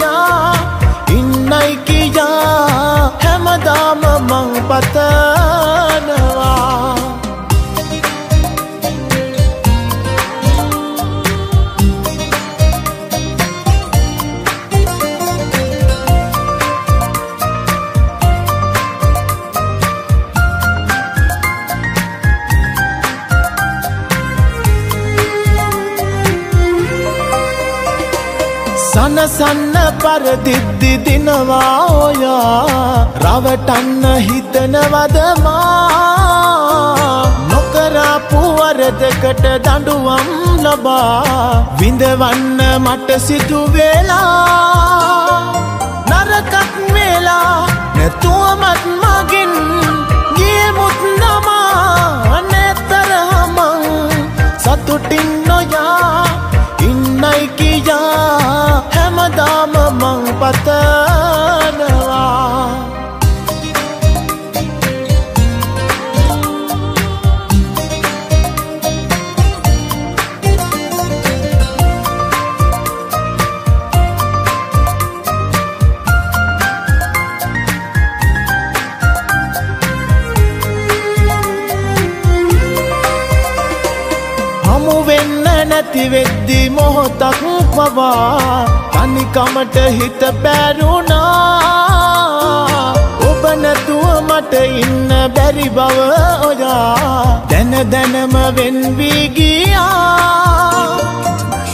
නොයා ඉන්නයි කියා හැමදාම මං පතනවා සන්න පරදිද්දි දිනවා ඔයා රවටන්න හිතනවද මා නොකරපු වරදකට දඬුවම් ලබා විඳවන්න මට සිදු වෙලා නරකක් වෙලා නැතුවමත් මගින් ගියමුත් නමා නැතරම සතුටින් නොයා ඉන්නයි කියා හැමදාම මං පතනවා හමු වෙන්න නැති වෙද්දි මොහොතක් පවා තනිකමට හිත බැරුණා ඔබ නැතුව මට ඉන්න බැරි බව ඔයා දැන දැනම වෙන් වී ගියා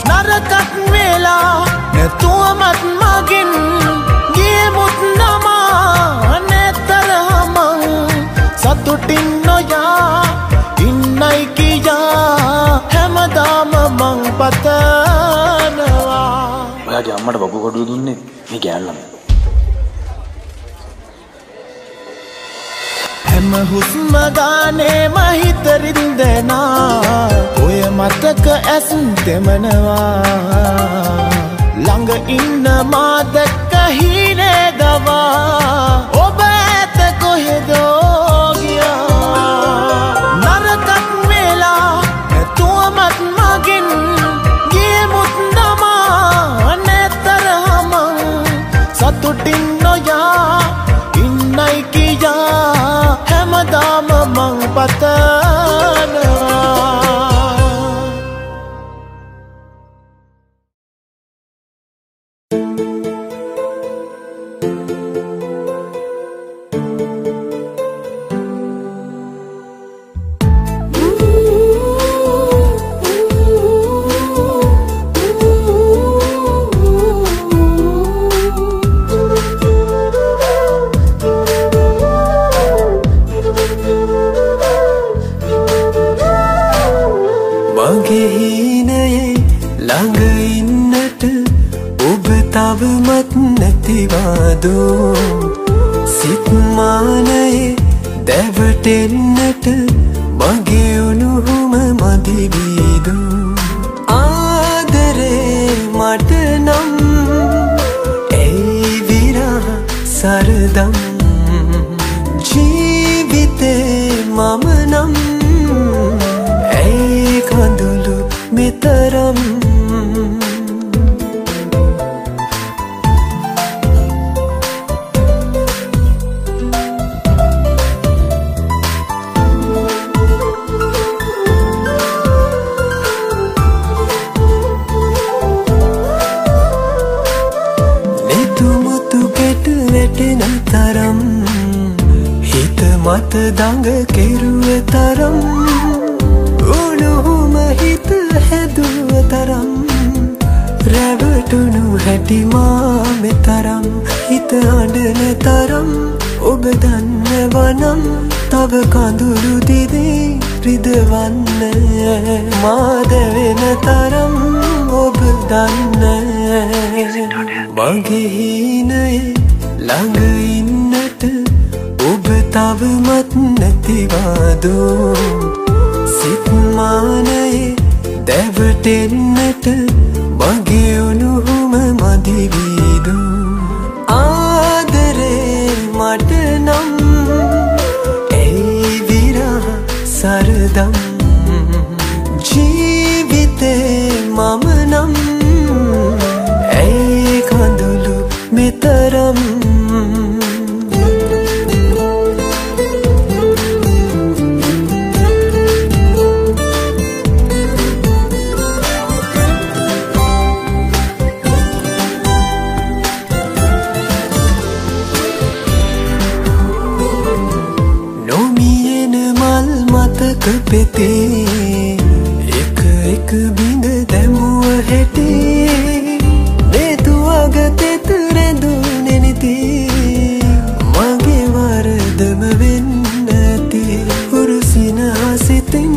නරකක් වෙලා නැතුවමත් මගින් ගියමුත් නමා නැතරම සතුටින් නොයා ඉන්නයි කියා හැමදාම මං පතනවා ඔයාගේ අම්මට බබු කොඩුව දුන්නේ මේ ගෑල්ලම හැම හුස්ම ගානේම හිත රින්දෙනා ඔය මතක ඇස් තෙමනවා ළඟ ඉන්න මා දැක්ක හිනේ දවා ඔබ ඇත කොහෙදෝ ගියා නරකක් වෙලා නැතුවමත් මගින් ගියමුත් නමා නැතරම සතුටින් නොයා ඉන්නයි කියා හැමදාම මං පතනවා තවමත් නැතිවාදෝ සිත්මානයේ දැවටෙන්නට මගේ උණුහුම මදිවීදෝ ආදරේ මට නම් ඇයි විරහ සරදම් ජීවිතේ මම නම් ඇයි කඳුළු මෙතරම් තරම් හිත මත දඟ කෙරුව තරම් උණුහුම හිත හැදුව තරම් රැවටුණු හැටි මා මෙතරම් හිත අඬන තරම් ඔබ දන්නවනම් තව කඳුළු දිදී රිදවන්න මාද වෙන තරම් ඔබ දන්න මගේ හීනයේ ළඟ ඉන්නට ඔබ තවමත් නැතිවාදෝ සිත්මානයේ දැවටෙන්නට මගේ උණුහුම මදිවීදෝ ආදරේ මට නම් ඇයි විරහ සරදම් ජීවිතේ මම නම් ඇයි කඳුළු පෙතේ එක එක බිඳ දැමුව හැටි දේතුවග තෙත රැඳුනේ නිති මගේ වරදම වෙන්න ඇති උරුසින හසිතින්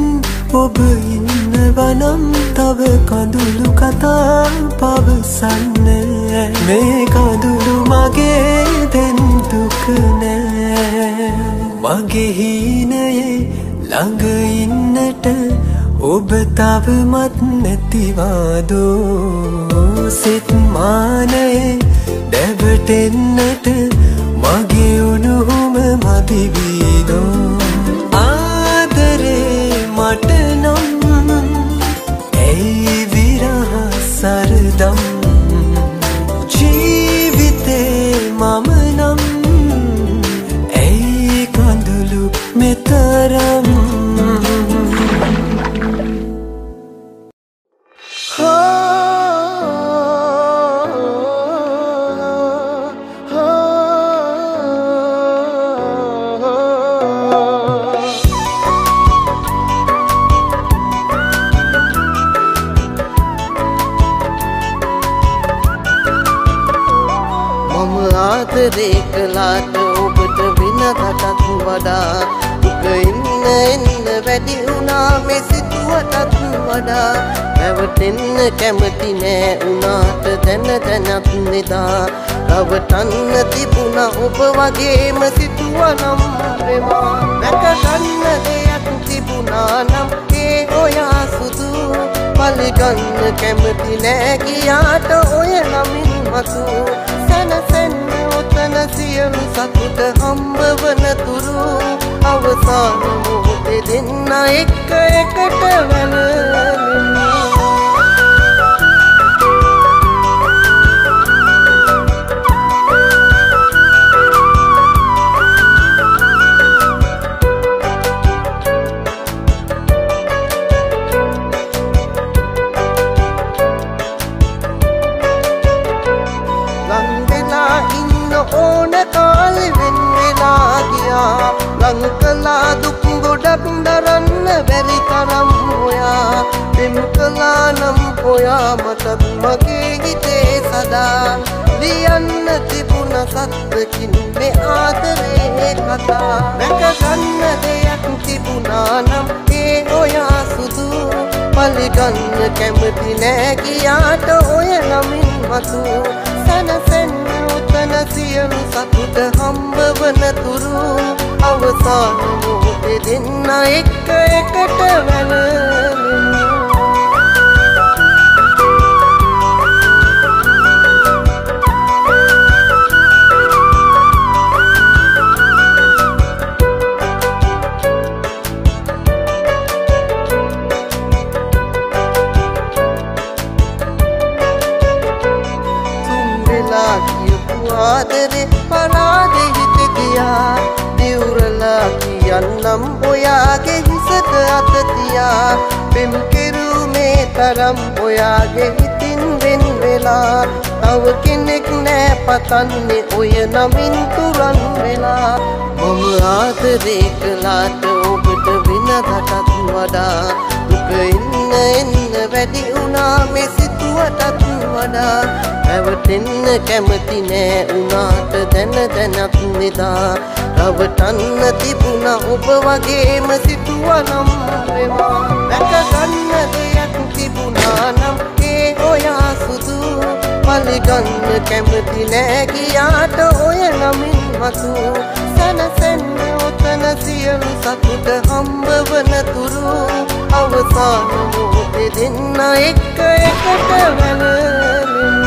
ඔබ ඉන්නවනම් තව කඳුළු කතා පවසන්න මේ කඳුළු මගේ දැන් දුක නෑ මගේ හීනයේ ළඟ ඉන්නට ඔබ තවමත් නැතිවාදෝ සිත් මානයේ දැවටෙන්නට මගේ උණුහුම මදි වීදෝ ආදරේ මට නම් ඇයි විරහ සරදම් ජීවිතේ මම නම් ඇයි කඳුළු මෙතරම් ආදරේ කළාට ඔබට වෙනකටත් වඩා දුක ඉන්න වැඩි වුණා මේ සිතුවටත් වඩා පැවතෙන්න කැමති නෑ උනාට දැන දැනත් නෙදා රවටන්න තිබුණා ඔබ වගේම සිතුවනම් වෙවා දැක ගන්න දෙයක් තිබුණා නම් ඒ ඔයා සුදු පලිගන්න කැමති නෑ ගියාට ඔය නමින් මතු සැනසෙන්න ඔතන සියලු සතුට හම්බ වන තුරු අවසාන මොහොතේ දෙන්න එක එකට වැළලෙනවා ඕන කාලෙ වෙන් වෙලා ගියා ලං කළා දුක් ගොඩක් දරන්න බැරි තරම් ඔයා දෙම් කළා නම් ඔයා මටත් මගේ හිතේ සදා ලියන්න තිබුණ සත්‍යකින් මේ ආදරේ කතා දැක ගන්න දෙයක් තිබුණා නම් ඒ ඔයා සුදු පලිගන්න කැමති නෑ ගියාට ඔය නමින් මතු සැනසෙන්න ඔතන සියලු සතුට හම්බ වන තුරු අවසාන මොහොතේ දෙන්න එක එකට වැළලෙනවා ආදරේ පරාදේ හිත ගියා දිවුරලා කියන්නම් ඔයාගේ හිසට අත තියා පෙම් කෙරුමේ තරම් ඔයාගේ හිතින් වෙන් වෙලා තව කෙනෙක් නෑ පතන්නේ ඔය නමින් තුරන් වෙලා මම ආදරේ කළාට ඔබට වෙනකටත් වඩා දුක ඉන්න වැඩි වුණා මේ සිතුවටත් වඩා පැවතෙන්න කැමති නෑ උනාට දැන දැනත් නෙදා රවටන්න තිබුණා ඔබ වගේම සිතුවනම් වෙවා දැක ගන්න දෙයක් තිබුණා නම් ඒ ඔයා සුදු පලිගන්න කැමති නෑ ගියාට ඔය නමින් මතු සැනසෙන්න ඔතන සියලු සතුට හම්බ වන තුරු අවසාන මොහොතේ දෙන්න එක එකට වැළලෙනවා